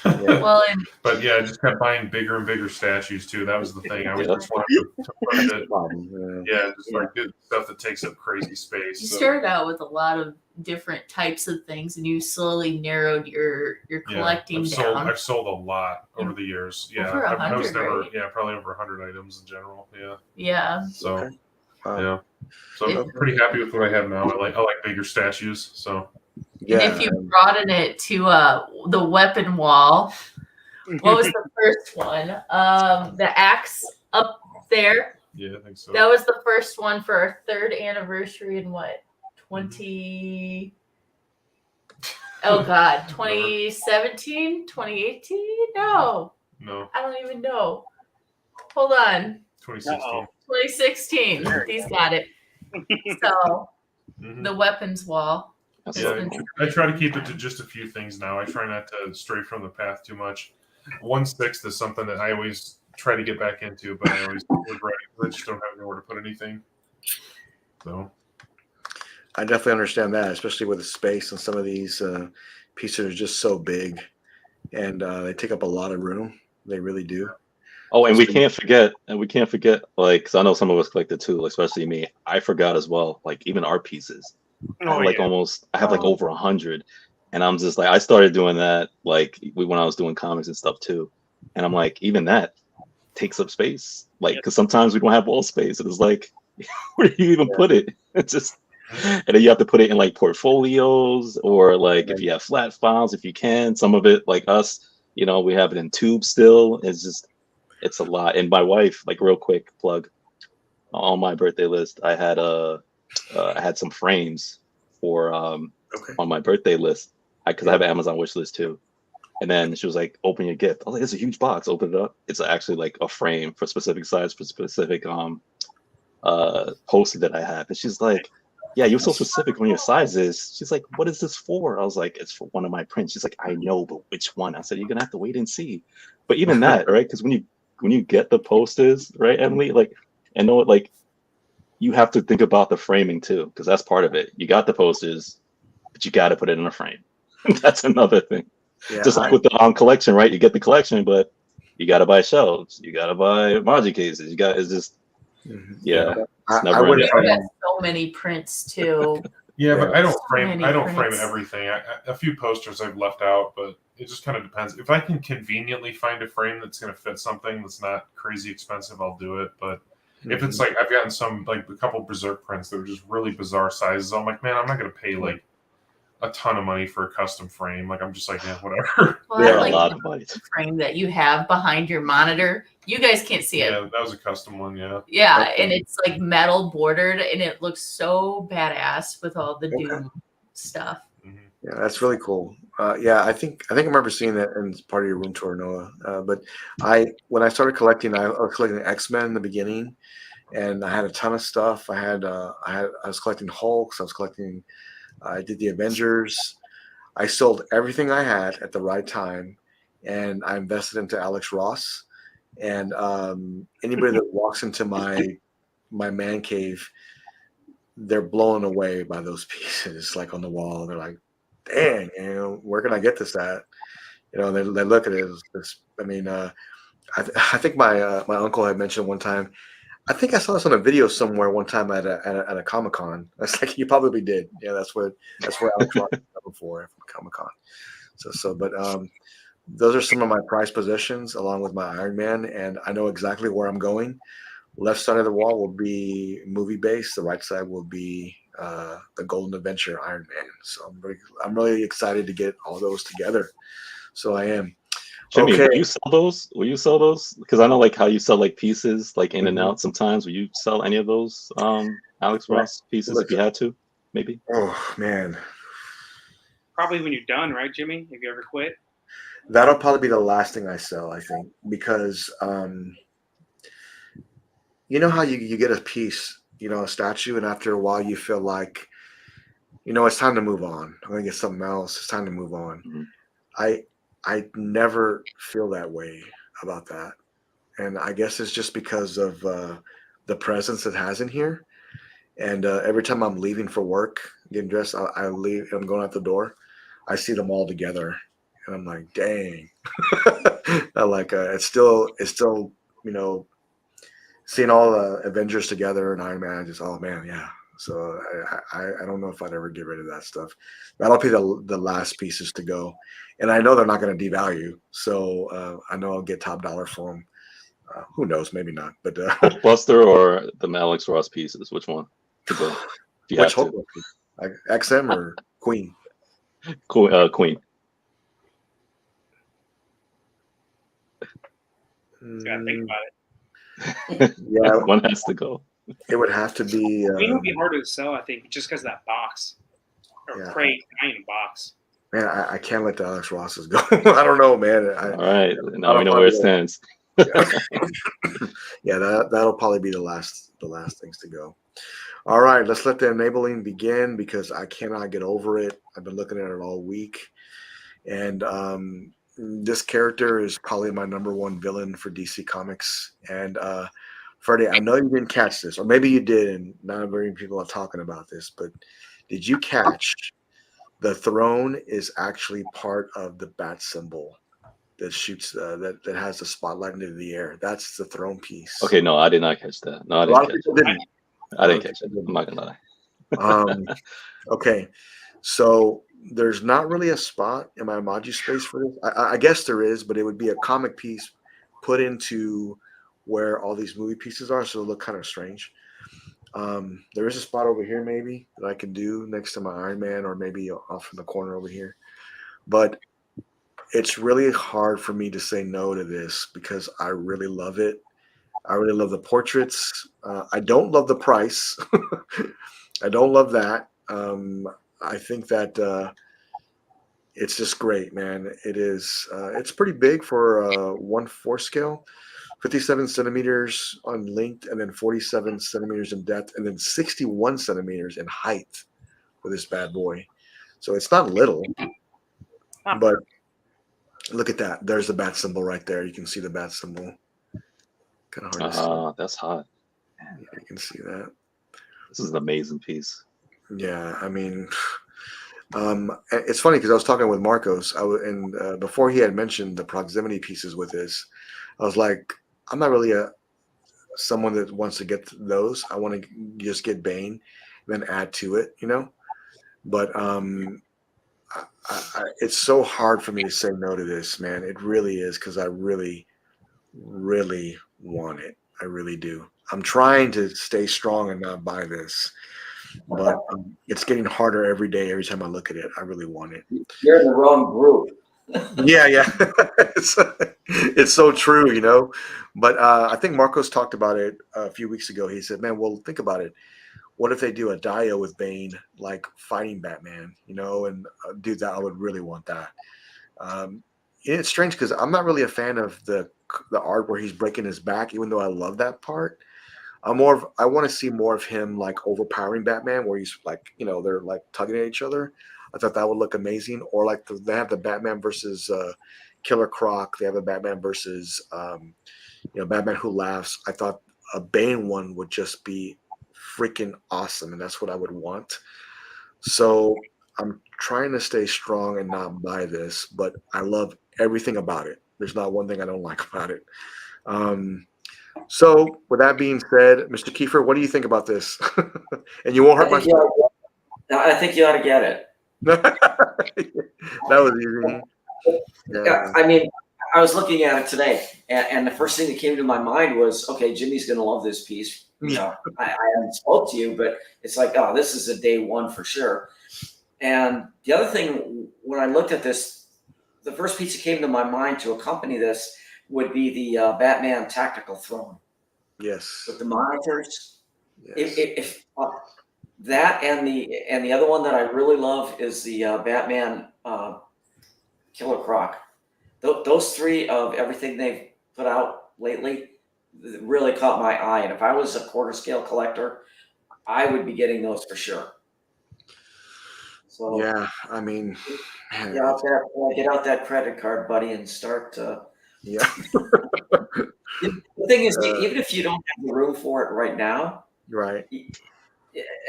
Well, but yeah, I just kept buying bigger and bigger statues too. That was the thing. I was just wanted to push it. Just like good stuff that takes up crazy space. You started out with a lot of different types of things, and you slowly narrowed your collecting down. I've sold a lot over the years. Yeah, over 100, right? Yeah, probably over 100 items in general. Yeah. Yeah. So okay. yeah, so I'm pretty happy with what I have now. I like bigger statues. So. And if you broaden it to the weapon wall, what was the first one? The axe up there. Yeah, I think so. That was the first one for our 3rd anniversary in what? 20 Oh God, 2017, 2018? No. I don't even know. Hold on. 2016. 2016. He's got it. So the weapons wall. Yeah, I try to keep it to just a few things now. I try not to stray from the path too much. 1/6 is something that I always try to get back into, but I always regret it because I just don't have anywhere to put anything. So I definitely understand that, especially with the space, and some of these pieces are just so big, and they take up a lot of room. They really do. Oh, and we can't forget, like, because I know some of us collected too, especially me. I forgot as well, like even art pieces. I have like over 100, and I'm just like, I started doing that like when I was doing comics and stuff too, and I'm like, even that takes up space, like because sometimes we don't have wall space, and it's like, where do you even put it? It's just, and then you have to put it in like portfolios, or like if you have flat files, if you can. Some of it, like us, we have it in tubes still. It's a lot. And my wife, like, real quick plug, on my birthday list, I had some frames for on my birthday list, because I have an Amazon wish list too. And then she was like, "Open your gift." I was like, "It's a huge box." Open it up. It's actually like a frame for specific size, for specific poster that I have. And she's like, "Yeah, you're so specific on your sizes." She's like, "What is this for?" I was like, "It's for one of my prints." She's like, "I know, but which one?" I said, "You're gonna have to wait and see." But even that, right? Because when you get the posters, right, Emily, like, and know it, like, you have to think about the framing too, because that's part of it. You got the posters, but you got to put it in a frame. That's another thing. Yeah, just like with the collection, right? You get the collection, but you got to buy shelves. You got to buy Maji cases. It's just, it's never ending. I got so many prints too. Yeah, but I don't frame everything. A few posters I've left out, but it just kind of depends. If I can conveniently find a frame that's going to fit something that's not crazy expensive, I'll do it. But if it's like, I've gotten some, like a couple Berserk prints that are just really bizarre sizes, I'm like, man, I'm not going to pay like a ton of money for a custom frame. Like, I'm just like, yeah, whatever. Well, I like a lot of money. Frame that you have behind your monitor. You guys can't see it. Yeah, that was a custom one. Yeah. Yeah, and it's like metal bordered, and it looks so badass with all the Doom stuff. Yeah, that's really cool. I think I remember seeing that in part of your room tour, Noah. But when I started collecting, I was collecting X-Men in the beginning, and I had a ton of stuff. I was collecting Hulks. I did the Avengers. I sold everything I had at the right time, and I invested into Alex Ross. And anybody that walks into my man cave, they're blown away by those pieces, like on the wall. They're like, "Dang, where can I get this at?" They look at it as this. I mean, I think my uncle had mentioned one time. I think I saw this on a video somewhere one time at a Comic-Con. That's like you probably did. Yeah, that's where Alex Ross is coming for Comic-Con. But those are some of my prized possessions along with my Iron Man, and I know exactly where I'm going. Left side of the wall will be movie base. The right side will be the Golden Adventure Iron Man. So I'm really excited to get all those together. So I am. Jimmy, Okay. will you sell those? Will you sell those? Because I know like how you sell like pieces like in and out sometimes. Will you sell any of those Alex Ross pieces if you had to? Maybe. Oh man. Probably when you're done, right, Jimmy? If you ever quit. That'll probably be the last thing I sell, I think, because you know how you get a piece, a statue, and after a while you feel like, it's time to move on. I'm gonna get something else. It's time to move on. Mm-hmm. I never feel that way about that, and I guess it's just because of the presence it has in here. And every time I'm leaving for work, getting dressed, I leave. I'm going out the door. I see them all together, and I'm like, dang. I like it's still seeing all the Avengers together and Iron Man. Just oh man, yeah. So I don't know if I'd ever get rid of that stuff. That'll be the last pieces to go, and I know they're not going to devalue. So I know I'll get top dollar for them. Who knows? Maybe not. But Hulkbuster or the Alex Ross pieces? Which one? Which Hulk? Like XM or Queen? Queen. Gotta think about it. Yeah, one has to go. It would have to be. Queen would be harder to sell, I think, just because of that box or crate, not even box. Man, I can't let the Alex Rosses go. I don't know, man. All right, now we know where it stands. Yeah, that'll probably be the last things to go. All right, let's let the enabling begin because I cannot get over it. I've been looking at it all week, and this character is probably my number one villain for DC Comics. And Freddie, I know you didn't catch this, or maybe you did, and not very many people are talking about this. But did you catch the throne is actually part of the bat symbol that shoots that has the spotlight into the air? That's the throne piece. Okay, no, I did not catch that. No, I didn't catch it. I didn't catch it. I'm not gonna lie. Okay, so there's not really a spot in my emoji space for this. I guess there is, but it would be a comic piece put into where all these movie pieces are, so it'll look kind of strange. There is a spot over here maybe that I can do next to my Iron Man, or maybe off in the corner over here. But it's really hard for me to say no to this because I really love it. I really love the portraits. I don't love the price. I don't love that. I think that it's just great, man. It is. It's pretty big for 1/4 scale, 57 centimeters on length, and then 47 centimeters in depth, and then 61 centimeters in height for this bad boy. So it's not little, but look at that. There's the bat symbol right there. You can see the bat symbol. Kind of hard to see. That's hot. Yeah, you can see that. This is an amazing piece. Yeah, I mean, it's funny because I was talking with Marcos, and before he had mentioned the proximity pieces with this, I was like, I'm not really someone that wants to get those. I want to just get Bane, and then add to it, But it's so hard for me to say no to this, man. It really is because I really, really want it. I really do. I'm trying to stay strong and not buy this, but it's getting harder every day. Every time I look at it, I really want it. You're in the wrong group. Yeah. It's so true, But I think Marcos talked about it a few weeks ago. He said, man, well, think about it. What if they do a Dio with Bane, like fighting Batman, and dude, that I would really want that. It's strange because I'm not really a fan of the art where he's breaking his back, even though I love that part. I want to see more of him like overpowering Batman, where he's like, they're like tugging at each other. I thought that would look amazing. Or like they have the Batman versus Killer Croc. They have a Batman versus Batman Who Laughs. I thought a Bane one would just be freaking awesome, and that's what I would want. So I'm trying to stay strong and not buy this, but I love everything about it. There's not one thing I don't like about it. So with that being said, Mr. Kiefer, what do you think about this? And you won't hurt my feelings. I think you ought to get it. That was easy. Yeah. I mean, I was looking at it today, and the first thing that came to my mind was, okay, Jimmy's going to love this piece. I haven't spoke to you, but it's like, oh, this is a day one for sure. And the other thing, when I looked at this, the first piece that came to my mind to accompany this would be the Batman Tactical Throne. Yes. With the monitors. Yes. If that and the other one that I really love is the Batman Killer Croc. Those three of everything they've put out lately really caught my eye. And if I was a quarter scale collector, I would be getting those for sure. So yeah, I mean, get out that credit card, buddy, and start. Yeah. The thing is, even if you don't have the room for it right now, right,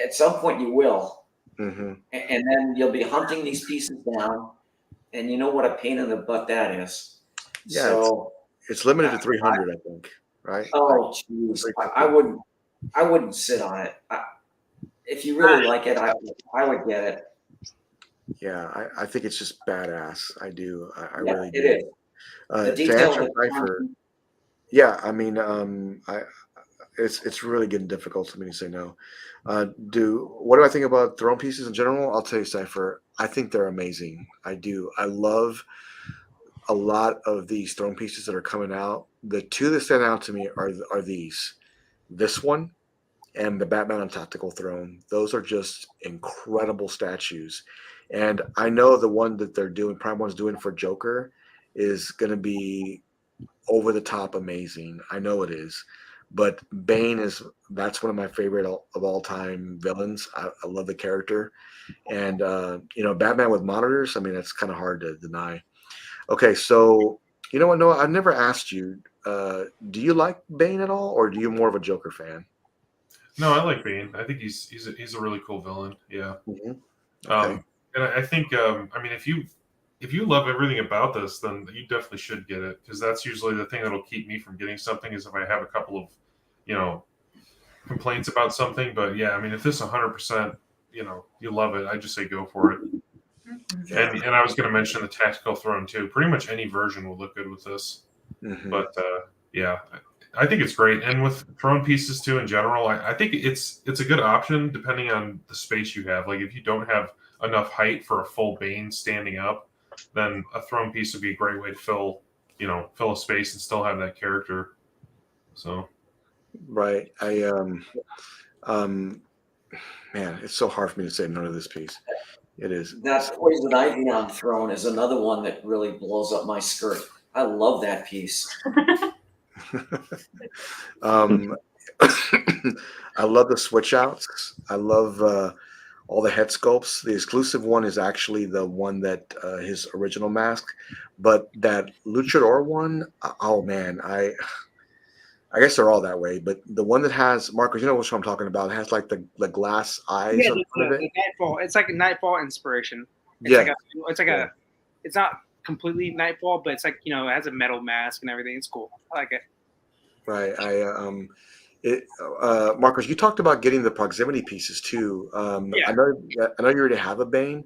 at some point you will, mm-hmm. and then you'll be hunting these pieces down, and you know what a pain in the butt that is. Yeah, so it's limited to 300, I think. Right? Oh, jeez, I wouldn't sit on it. If you really like it, I would get it. Yeah, I think it's just badass. I do. I Yeah, really do. It is. The detail. Yeah, I mean, it's really getting difficult for me to say no. What do I think about throne pieces in general? I'll tell you, Cypher. I think they're amazing. I do. I love a lot of these throne pieces that are coming out. The two that stand out to me are these. This one and the Batman on Tactical Throne. Those are just incredible statues. And I know the one that they're doing, Prime One's doing for Joker, is going to be over the top amazing. I know it is. But Bane that's one of my favorite of all time villains. I love the character. And, Batman with monitors, I mean, that's kind of hard to deny. Okay, so, you know what, Noah, I've never asked you, do you like Bane at all, or are you more of a Joker fan? No, I like Bane. I think he's a really cool villain. Yeah. Mm-hmm. Okay. And I think, I mean, if you love everything about this, then you definitely should get it, because that's usually the thing that'll keep me from getting something is if I have a couple of, complaints about something. But yeah, I mean, if this 100%, you love it, I just say go for it. Yeah. And I was going to mention the Tactical Throne too. Pretty much any version will look good with this. Mm-hmm. But yeah, I think it's great. And with throne pieces too in general, I think it's a good option depending on the space you have. Like if you don't have enough height for a full Bane standing up, then a throne piece would be a great way to fill a space and still have that character. So, right. Man, it's so hard for me to say no to this piece. It is. That Poison Ivy on Throne is another one that really blows up my skirt. I love that piece. I love the switch outs. I love all the head sculpts. The exclusive one is actually the one that his original mask, but that Luchador one, oh man, I guess they're all that way. But the one that has Marcos, you know what I'm talking about? It has like the glass eyes. Yeah, the Nightfall. It's like a Nightfall inspiration. It's it's not completely Nightfall, but it's like it has a metal mask and everything. It's cool. I like it. Right. Marcos, you talked about getting the proximity pieces too. Yeah. I know you already have a Bane.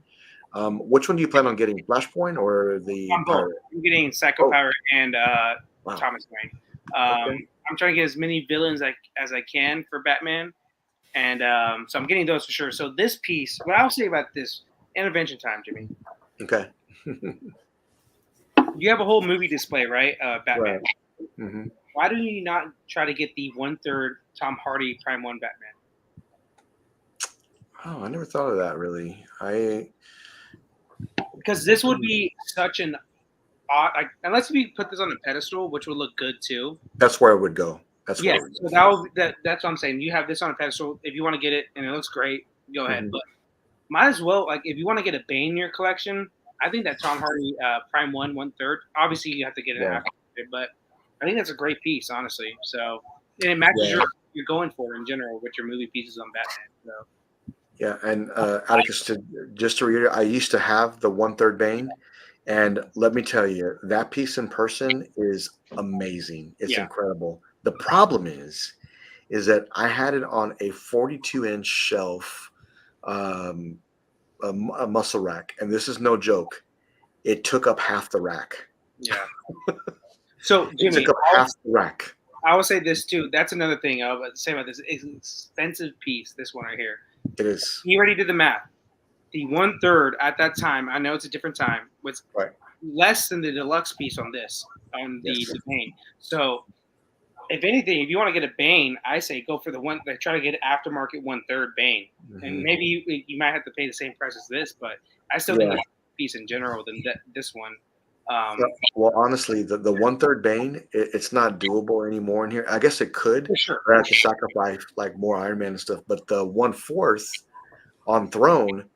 Which one do you plan on getting? Flashpoint or the? I'm getting Psycho Power and Thomas Wayne. Okay. I'm trying to get as many villains as I can for Batman, and so I'm getting those for sure. So this piece, what I'll say about this, intervention time, Jimmy. Okay. You have a whole movie display, right? Batman. Right. Mm-hmm. Why do you not try to get the 1/3 Tom Hardy Prime 1 Batman? Oh, I never thought of that, really. Because this would be such an odd, unless we put this on a pedestal, which would look good too. That's where it would go. That's so that's what I'm saying. You have this on a pedestal. If you want to get it and it looks great, go ahead. Mm-hmm. But might as well, like, if you want to get a Bane in your collection, I think that Tom Hardy Prime 1/3. Obviously, you have to get it after, but I think that's a great piece, honestly. So, and it matches you're going for in general with your movie pieces on Batman. So. Yeah, and Atticus, just to reiterate, I used to have the 1/3 Bane, and let me tell you, that piece in person is amazing. It's incredible. The problem is that I had it on a 42-inch shelf, a muscle rack, and this is no joke. It took up half the rack. Yeah. So Jimmy, it took up half the rack. I will say this too. That's another thing I would say about this. It's an expensive piece. This one right here. It is. You already did the math. The 1/3 at that time, I know it's a different time, was less than the deluxe piece on this, on the Bane. So, if anything, if you want to get a Bane, I say go for the one. Like, try to get an aftermarket 1/3 Bane, and maybe you might have to pay the same price as this, but I still think it's a piece in general than this one. Well, honestly, the 1/3 Bane, it's not doable anymore in here. I guess it could. For sure. I have to sacrifice like more Iron Man and stuff, but the 1/4 on Throne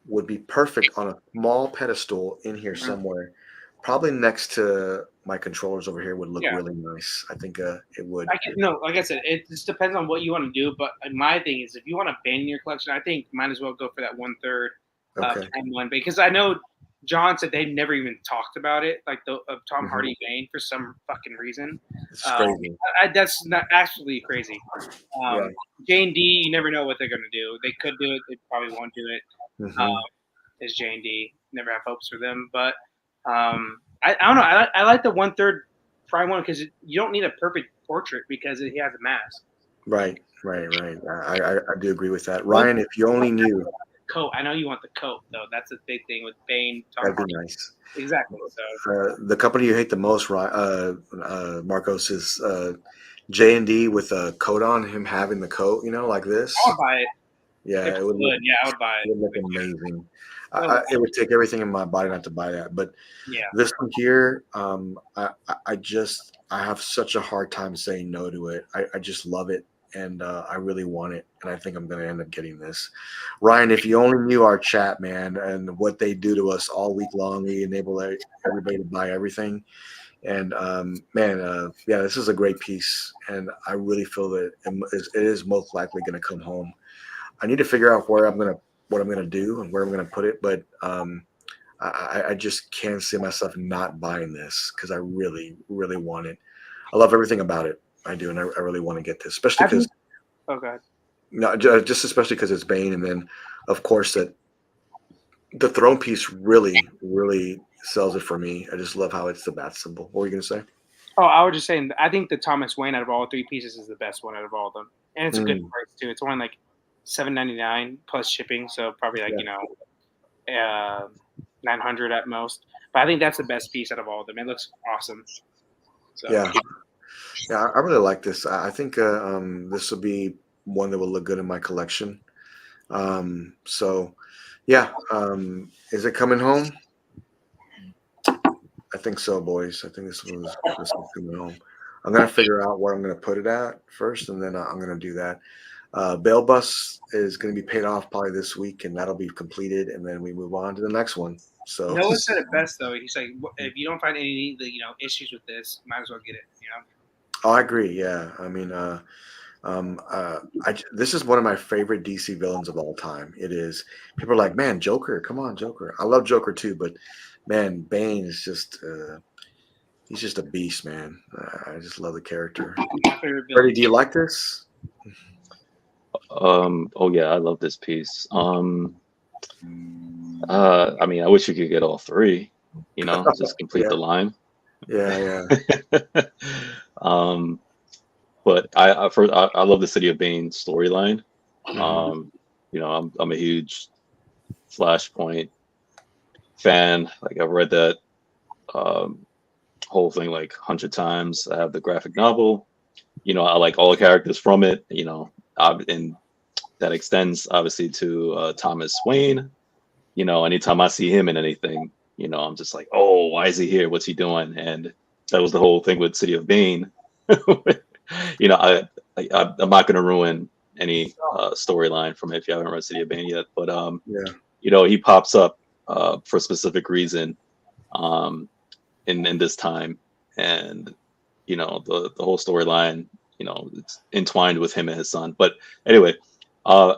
would be perfect on a small pedestal in here somewhere. Probably next to my controllers over here would look really nice. I think it would. Like I said, it just depends on what you want to do. But my thing is, if you want to Bane in your collection, I think might as well go for that 1/3 one, because I know John said they never even talked about it, like the Tom Hardy Bane, for some fucking reason. It's crazy. That's not actually crazy. J&D, you never know what they're going to do. They could do it. They probably won't do it. Is J&D. Never have hopes for them. But I don't know. I like the 1/3 Prime one because you don't need a perfect portrait because he has a mask. Right. I do agree with that. Ryan, if you only knew. Coat. I know you want the coat, though. That's a big thing with Bane. That'd be nice. Exactly. So the company you hate the most, Marcos, is J&D with a coat on. Him having the coat, like this. I'll buy it. Yeah, it would look. Yeah, I would buy it. It would look amazing. It would take everything in my body not to buy that, but yeah, this one here, I have such a hard time saying no to it. I just love it. And I really want it, and I think I'm going to end up getting this. Ryan, if you only knew our chat, man, and what they do to us all week long, we enable everybody to buy everything. And this is a great piece, and I really feel that it is most likely going to come home. I need to figure out what I'm going to do and where I'm going to put it, but I just can't see myself not buying this because I really, really want it. I love everything about it. I do, and I really want to get this, especially because. Just especially because it's Bane, and then, of course, that the Throne piece really, really sells it for me. I just love how it's the bat symbol. What were you gonna say? Oh, I was just saying. I think the Thomas Wayne out of all three pieces is the best one out of all of them, and it's a good price too. It's only like $7.99 plus shipping, so probably like $900 at most. But I think that's the best piece out of all of them. It looks awesome. So. Yeah, I really like this. I think this will be one that will look good in my collection. Is it coming home? I think so, boys. I think this is coming home. I'm gonna figure out where I'm gonna put it at first, and then I'm gonna do that. Bail Bus is gonna be paid off probably this week, and that'll be completed, and then we move on to the next one. So Noah said it best though. He's like, if you don't find any issues with this, might as well get it. Oh, I agree. Yeah, I mean, this is one of my favorite DC villains of all time. It is. People are like, man, Joker, come on, Joker. I love Joker too, but man, Bane is just he's just a beast, man. I just love the character. Freddie, do you like this? Oh yeah, I love this piece. I mean, I wish you could get all three, just complete the line. Yeah. But I love the City of Bane storyline. I'm a huge Flashpoint fan. Like I've read that whole thing like 100 times. I have the graphic novel. I like all the characters from it. And that extends obviously to Thomas Wayne. Anytime I see him in anything, I'm just like, oh, why is he here? What's he doing? And that was the whole thing with City of Bane. I'm not going to ruin any storyline from it if you haven't read City of Bane yet. But Yeah. you know, he pops up for a specific reason in this time, and you know the whole storyline, you know, it's entwined with him and his son. But anyway, I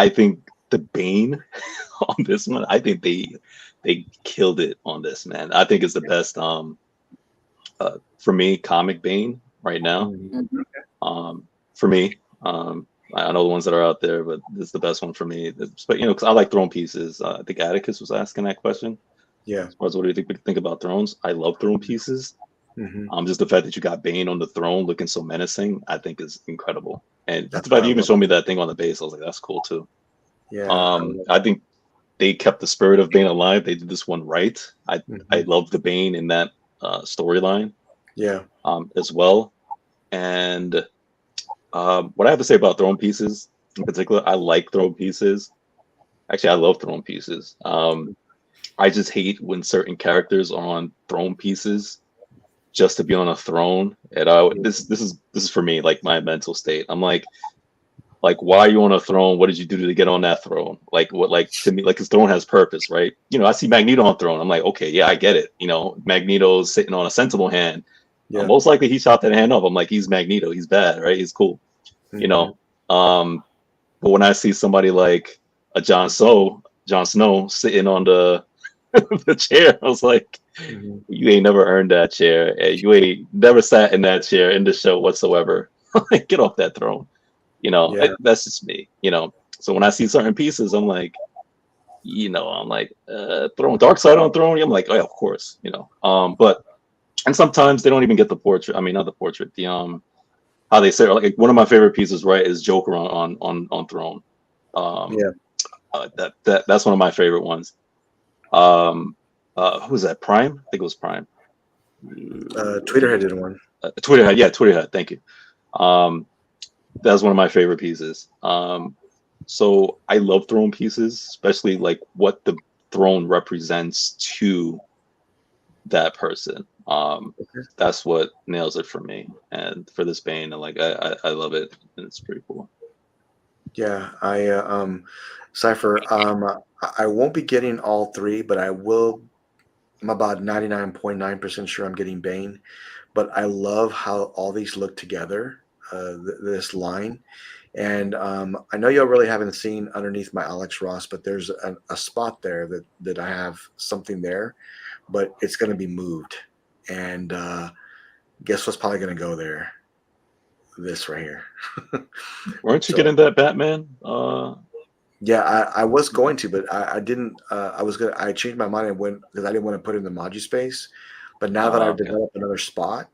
think the Bane on this one, I think they killed it on this, man. I think it's the best for me comic Bane right now. For me, I know the ones that are out there, but this is the best one for me. But you know, because I like throne pieces. I think Atticus was asking that question. Yeah. As far as what do you think about thrones? I love throne pieces. Just the fact that you got Bane on the throne looking so menacing, I think is incredible. And just the fact you even showed me that thing on the base, I was like, that's cool too. Yeah. I think they kept the spirit of Bane alive. They did this one right. I love the Bane in that storyline. Yeah. As well. And what I have to say about throne pieces in particular, I like throne pieces. Actually, I love throne pieces. I just hate when certain characters are on throne pieces just to be on a throne. And this is for me, like my mental state. I'm like, why are you on a throne? What did you do to get on that throne? Like what? Like to me, like his throne has purpose, right? You know, I see Magneto on throne. I'm like, okay, yeah, I get it. You know, Magneto's sitting on a sentinel hand. Yeah. Most likely he shot that hand off. I'm like, he's Magneto. He's bad, right? He's cool. You know. But when I see somebody like a Jon Snow sitting on the the chair, I was like, you ain't never earned that chair. You ain't never sat in that chair in the show whatsoever. Get off that throne. You know, that's just me. You know, so when I see certain pieces, I'm like, you know, throne, dark side on throne. I'm like, oh, yeah, of course, you know. But and sometimes they don't even get the portrait. I mean, not the portrait. The how they say, like one of my favorite pieces, right, is Joker on throne. That's one of my favorite ones. Who was that? Prime? I think it was Prime. Tweeterhead did one. Tweeterhead, yeah, Tweeterhead. Thank you. That's one of my favorite pieces. So I love throne pieces, especially like what the throne represents to that person. That's what nails it for me. And for this Bane, and like I love it, and it's pretty cool. Yeah, Cypher, I won't be getting all three, but I will. I'm about 99.9% sure I'm getting Bane, but I love how all these look together. This line, and I know you really haven't seen underneath my Alex Ross, but there's a spot there that I have something there, but it's going to be moved, and guess what's probably going to go there? This right here. Weren't you getting that Batman? Yeah, I was going to, but I didn't. I changed my mind and went because I didn't want to put it in the Maji space. But now that I've developed another spot,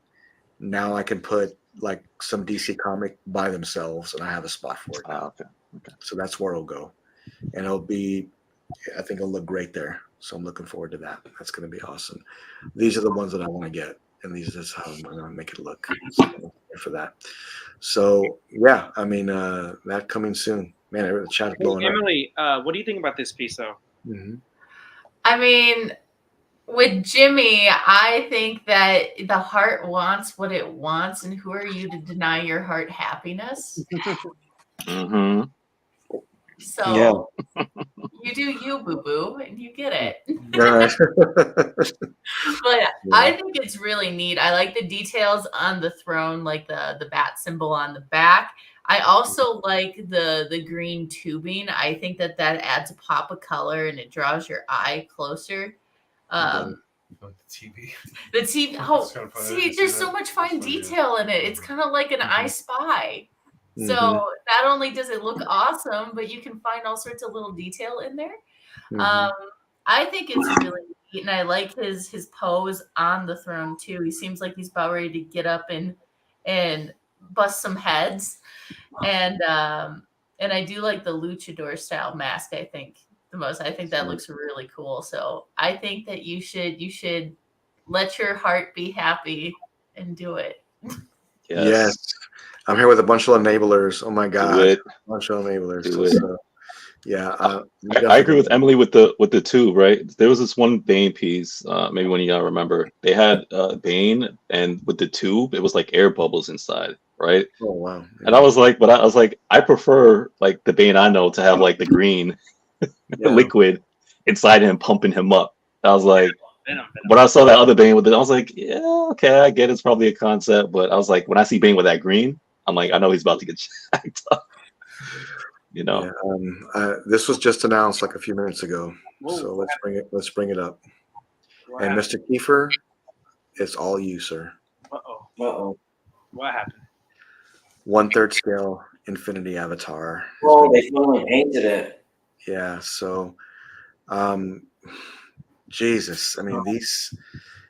now I can put like some DC comic by themselves, and I have a spot for it now. Okay. So that's where it'll go, and it'll be. I think it'll look great there. So I'm looking forward to that. That's going to be awesome. These are the ones that I want to get, and these is how I'm going to make it look. So for that. So yeah, I mean that coming soon. Man, the chat's blowing up. Emily, what do you think about this piece, though? I mean, with Jimmy, I think that the heart wants what it wants, and who are you to deny your heart happiness? So you do you, boo-boo, and you get it. But I think it's really neat. I like the details on the throne, like the bat symbol on the back. I also like the green tubing. I think that adds a pop of color and it draws your eye closer. The TV. The TV. Oh, see, there's so much fine detail in it. It's kind of like an I Spy. So not only does it look awesome, but you can find all sorts of little detail in there. I think it's really neat, and I like his pose on the throne too. He seems like he's about ready to get up and bust some heads. And I do like the luchador style mask, I think the most. I think that looks really cool. So I think that you should let your heart be happy and do it. Yes. I'm here with a bunch of enablers. Oh my God. A bunch of enablers. So, yeah. I agree with Emily with the two, right? There was this one Bane piece, maybe when you gotta remember. They had Bane, and with the tube, it was like air bubbles inside. right? Oh wow! And I was like, I prefer like the Bane I know to have like the green liquid inside him, pumping him up. I was like, Venom. when I saw that other Bane with it, I was like, yeah, okay, I get it's probably a concept, but I was like, when I see Bane with that green, I'm like, I know he's about to get jacked up. You know. Yeah, this was just announced like a few minutes ago, Whoa, so let's bring it up. what And happened? Mr. Kiefer, it's all you, sir. Uh-oh. What happened? 1/3 scale Infinity Avatar. Oh, they finally painted it. Yeah. So, Jesus, I mean these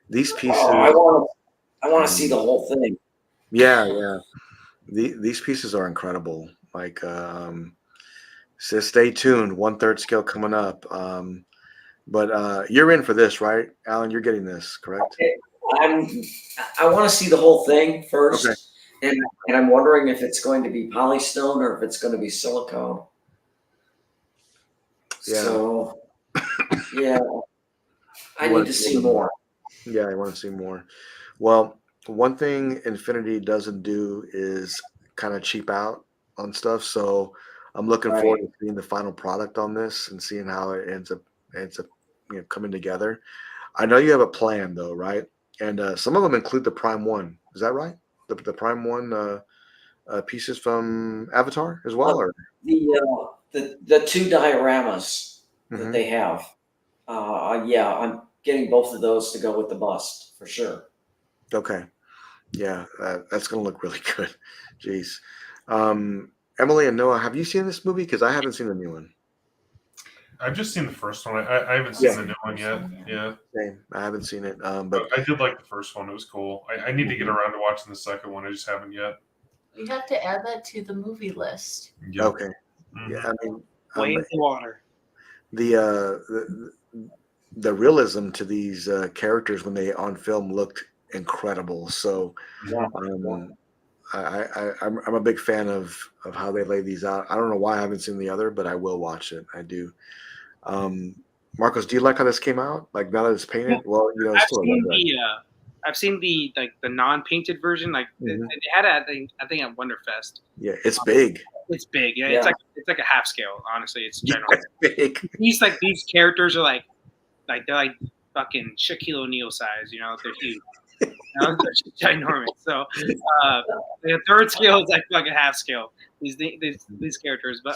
pieces. Oh, I want to see the whole thing. Yeah. These pieces are incredible. Like, so stay tuned. 1/3 scale coming up. But you're in for this, right, Alan? You're getting this, correct? I want to see the whole thing first, Okay. and I'm wondering if it's going to be polystone or if it's going to be silicone. Yeah. So, yeah, I need to see more. Yeah, I want to see more. Well, one thing Infinity doesn't do is kind of cheap out on stuff. So I'm looking forward to seeing the final product on this and seeing how it ends up coming together. I know you have a plan though, right? And some of them include the Prime One. Is that right? The Prime One pieces from Avatar as well, or the two dioramas that they have. Yeah, I'm getting both of those to go with the bust for sure. Okay. Yeah, that's going to look really good. Jeez. Emily and Noah, have you seen this movie? Because I haven't seen the new one. I've just seen the first one. I haven't seen the new one yet. Yeah. Same. I haven't seen it. But I did like the first one. It was cool. I need to get around to watching the second one. I just haven't yet. We have to add that to the movie list. Yep. Okay. Yeah, I mean, Way in the water. The realism to these characters when they on film looked incredible. So I'm a big fan of how they lay these out. I don't know why I haven't seen the other, but I will watch it. I do. Marcos, do you like how this came out? Like now that it's painted? Well, you know, I've seen the non-painted version. Like they had it, I think at Wonderfest. Yeah, it's big. It's big. Yeah, it's like a half scale. Honestly, it's ginormous. Big. These characters are like they're like fucking Shaquille O'Neal size. You know, they're huge. You know, they're just ginormous. So the third scale is like fucking half scale. These characters, but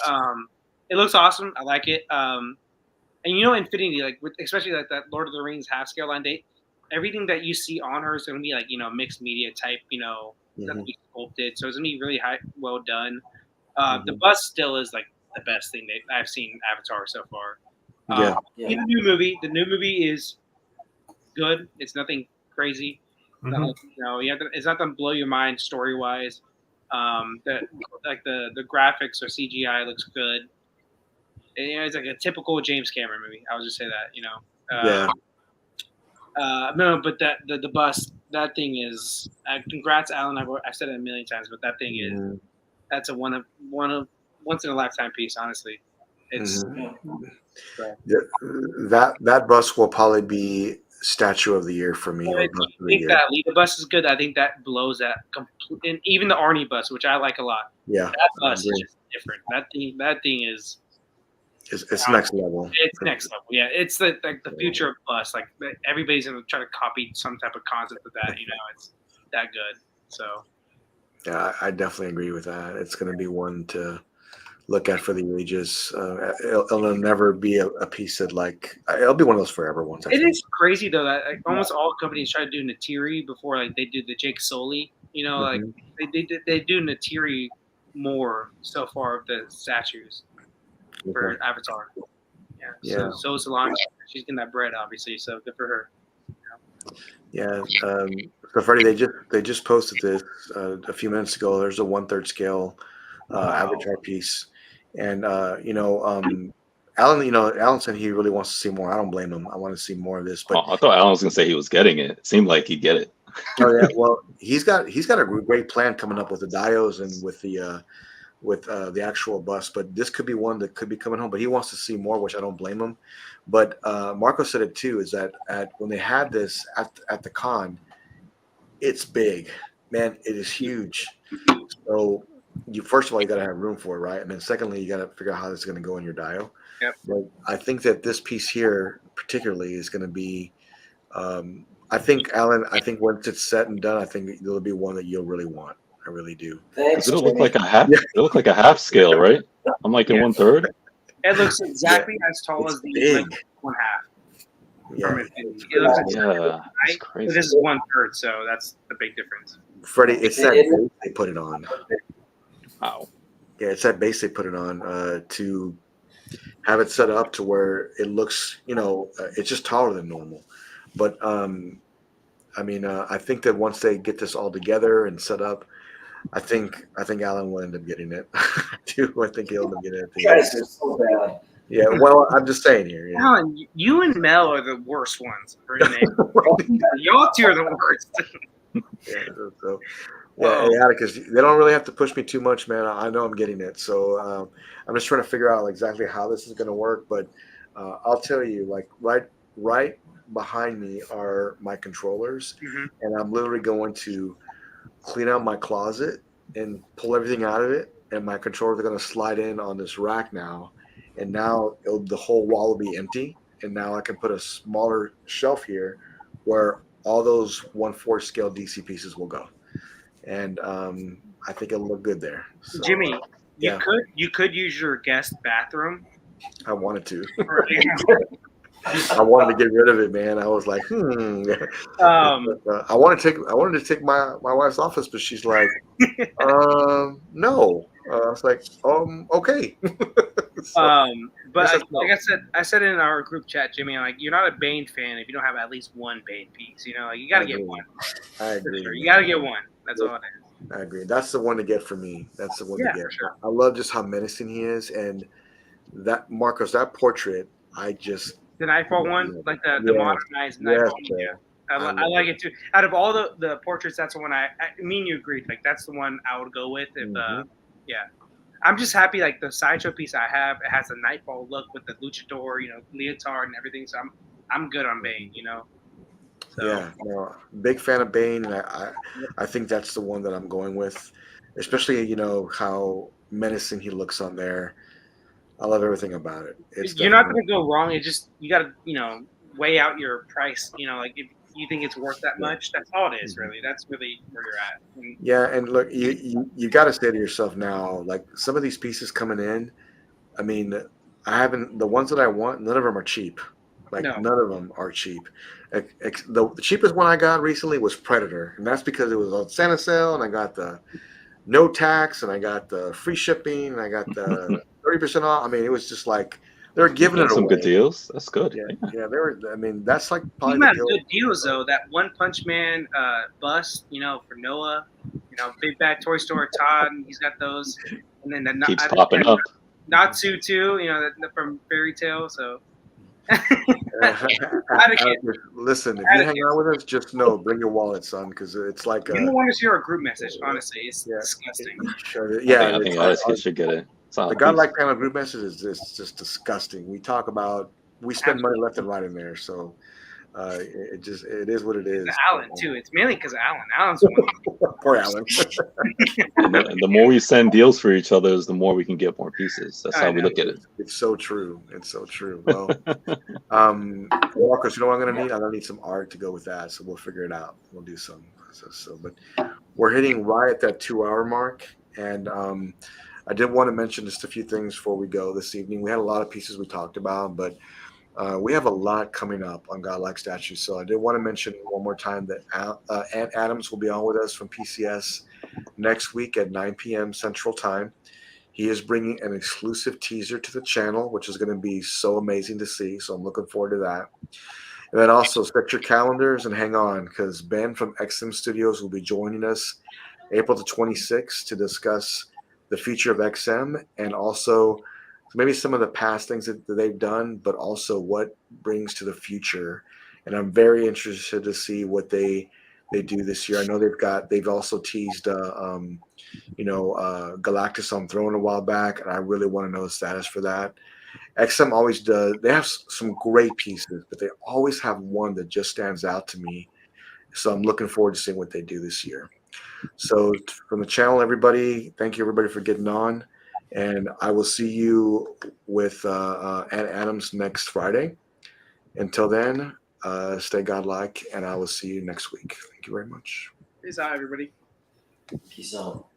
it looks awesome. I like it. And you know, Infinity, like especially like that Lord of the Rings half scale line date, everything that you see on her is going to be like, you know, mixed media type, you know, gonna be sculpted. So it's going to be really well done. The bus still is like the best thing that I've seen Avatar so far. The new movie is good. It's nothing crazy. You know, it's not going to blow your mind story wise. The graphics or CGI looks good. And, you know, it's like a typical James Cameron movie. I would just say that, you know. No, but the bus, that thing is. Congrats, Alan. I've said it a million times, but that thing is. That's a one of once in a lifetime piece. Honestly, it's that bus will probably be statue of the year for me. I think that Alita bus is good. I think that blows that complete, and even the Arnie bus, which I like a lot. Yeah, that bus is just different. That thing is. It's next level. It's next level. Yeah, it's the future of bus. Like everybody's gonna try to copy some type of concept of that. You know, it's that good. So. Yeah, I definitely agree with that. It's going to be one to look at for the ages. It'll never be a piece that it'll be one of those forever ones. It is crazy though that almost all companies try to do Natiri before like they do the Jake Sully. You know, like they do Natiri more so far of the statues for Avatar. Yeah. So Solange, she's getting that bread obviously. So good for her. Yeah. So Freddie, they just posted this a few minutes ago. There's a 1/3 scale Avatar piece, and Alan said he really wants to see more. I don't blame him. I want to see more of this. But I thought Alan was gonna say he was getting it. It seemed like he'd get it. Oh yeah, well he's got a great plan coming up with the dios and with the actual bus. But this could be one that could be coming home. But he wants to see more, which I don't blame him. But Marco said it too. Is that when they had this at the con, it's big, man. It is huge. So first of all, you got to have room for it, right? And then secondly, you got to figure out how it's going to go in your dial. Yep. But I think that this piece here particularly is going to be. I think Alan. I think once it's set and done, I think it'll be one that you'll really want. I really do. Thanks, It'll look Jimmy. like a half. It'll look like a half scale, right? I'm like in 1/3. It looks exactly as tall It's as the big. like, 1/2. Yeah, It looks exactly Yeah, it's right. crazy. This is 1/3, so that's the big difference. Freddie. It's that base they put it on. Wow. Yeah, it's that base they put it on to have it set up to where it looks. It's just taller than normal. But I think that once they get this all together and set up, I think Alan will end up getting it. I think he'll end up getting it. You guys are so bad. Yeah, well, I'm just saying here. Yeah. Alan, you and Mel are the worst ones for your name. Y'all two are the worst. Hey, Atticus, they don't really have to push me too much, man. I know I'm getting it, so I'm just trying to figure out exactly how this is going to work. But I'll tell you, like right behind me are my controllers, and I'm literally going to clean out my closet and pull everything out of it, and my controllers are going to slide in on this rack now, and now the whole wall will be empty, and now I can put a smaller shelf here where all those 1/4 scale DC pieces will go, and I think it'll look good there. So, Jimmy, yeah. you could use your guest bathroom. I wanted to. I wanted to get rid of it, man. I was like, I wanted to take my wife's office, but she's like, no. I was like, okay. But like I said in our group chat, Jimmy, like you're not a Bane fan if you don't have at least one Bane piece. Like you got to get one. I agree. Sure. You got to get one. That's all it is. I agree. That's the one to get for me. That's the one to get. For sure. I love just how menacing he is, and that Marcos, that portrait, the Nightfall one, like the modernized Nightfall. Yeah. I like it too. Out of all the portraits, that's the one I mean you agreed. Like that's the one I would go with. If I'm just happy. Like the sideshow piece I have, it has a Nightfall look with the luchador, leotard and everything. So I'm good on Bane. So. Yeah, no, big fan of Bane, and I think that's the one that I'm going with, especially how menacing he looks on there. I love everything about it. You're not going to go wrong. It just you got to weigh out your price. Like if you think it's worth that much, that's all it is really. That's really where you're at. Yeah, and look, you got to say to yourself now, like some of these pieces coming in. I mean, the ones that I want. None of them are cheap. None of them are cheap. The cheapest one I got recently was Predator, and that's because it was on Santa sale, and I got the no tax, and I got the free shipping, and I got the 30% off. I mean, it was just like they're giving it some away. good deals. That's good. Yeah, they were. I mean, that's like probably the good deals though. That One Punch Man bust, for Noah. Big Bad Toy Store Todd, he's got those, and then keeps popping up. Natsu too, from Fairy Tale. So. Listen, if you hang out with us, just know, bring your wallet, son, because it's like you don't want to share a group message. Honestly, it's disgusting. Yeah, I think Alex should get it. The Godlike panel group message is just disgusting. We spend money left and right in there, so it is what it is. Alan too. It's mainly because of Alan. Alan's the one. Poor Alan. And the more we send deals for each other, the more we can get more pieces. That's how we look at it. It's so true. It's so true. Well, Marcos, you know what I'm gonna need? I'm gonna need some art to go with that. So we'll figure it out. We'll do some. But we're hitting right at that 2-hour mark, and I did want to mention just a few things before we go this evening. We had a lot of pieces we talked about, but we have a lot coming up on Godlike Statues. So I did want to mention one more time that Ant Adams will be on with us from PCS next week at 9 p.m. Central Time. He is bringing an exclusive teaser to the channel, which is going to be so amazing to see. So I'm looking forward to that. And then also set your calendars and hang on, because Ben from XM Studios will be joining us April the 26th to discuss the future of XM and also maybe some of the past things that they've done, but also what brings to the future. And I'm very interested to see what they do this year. I know they've also teased Galactus on Throne a while back, and I really want to know the status for that. XM always does. They have some great pieces, but they always have one that just stands out to me. So I'm looking forward to seeing what they do this year. So from the channel, everybody, thank you everybody for getting on, and I will see you with Ann Adams next Friday. Until then, stay godlike, and I will see you next week. Thank you very much. Peace out, everybody. Peace out.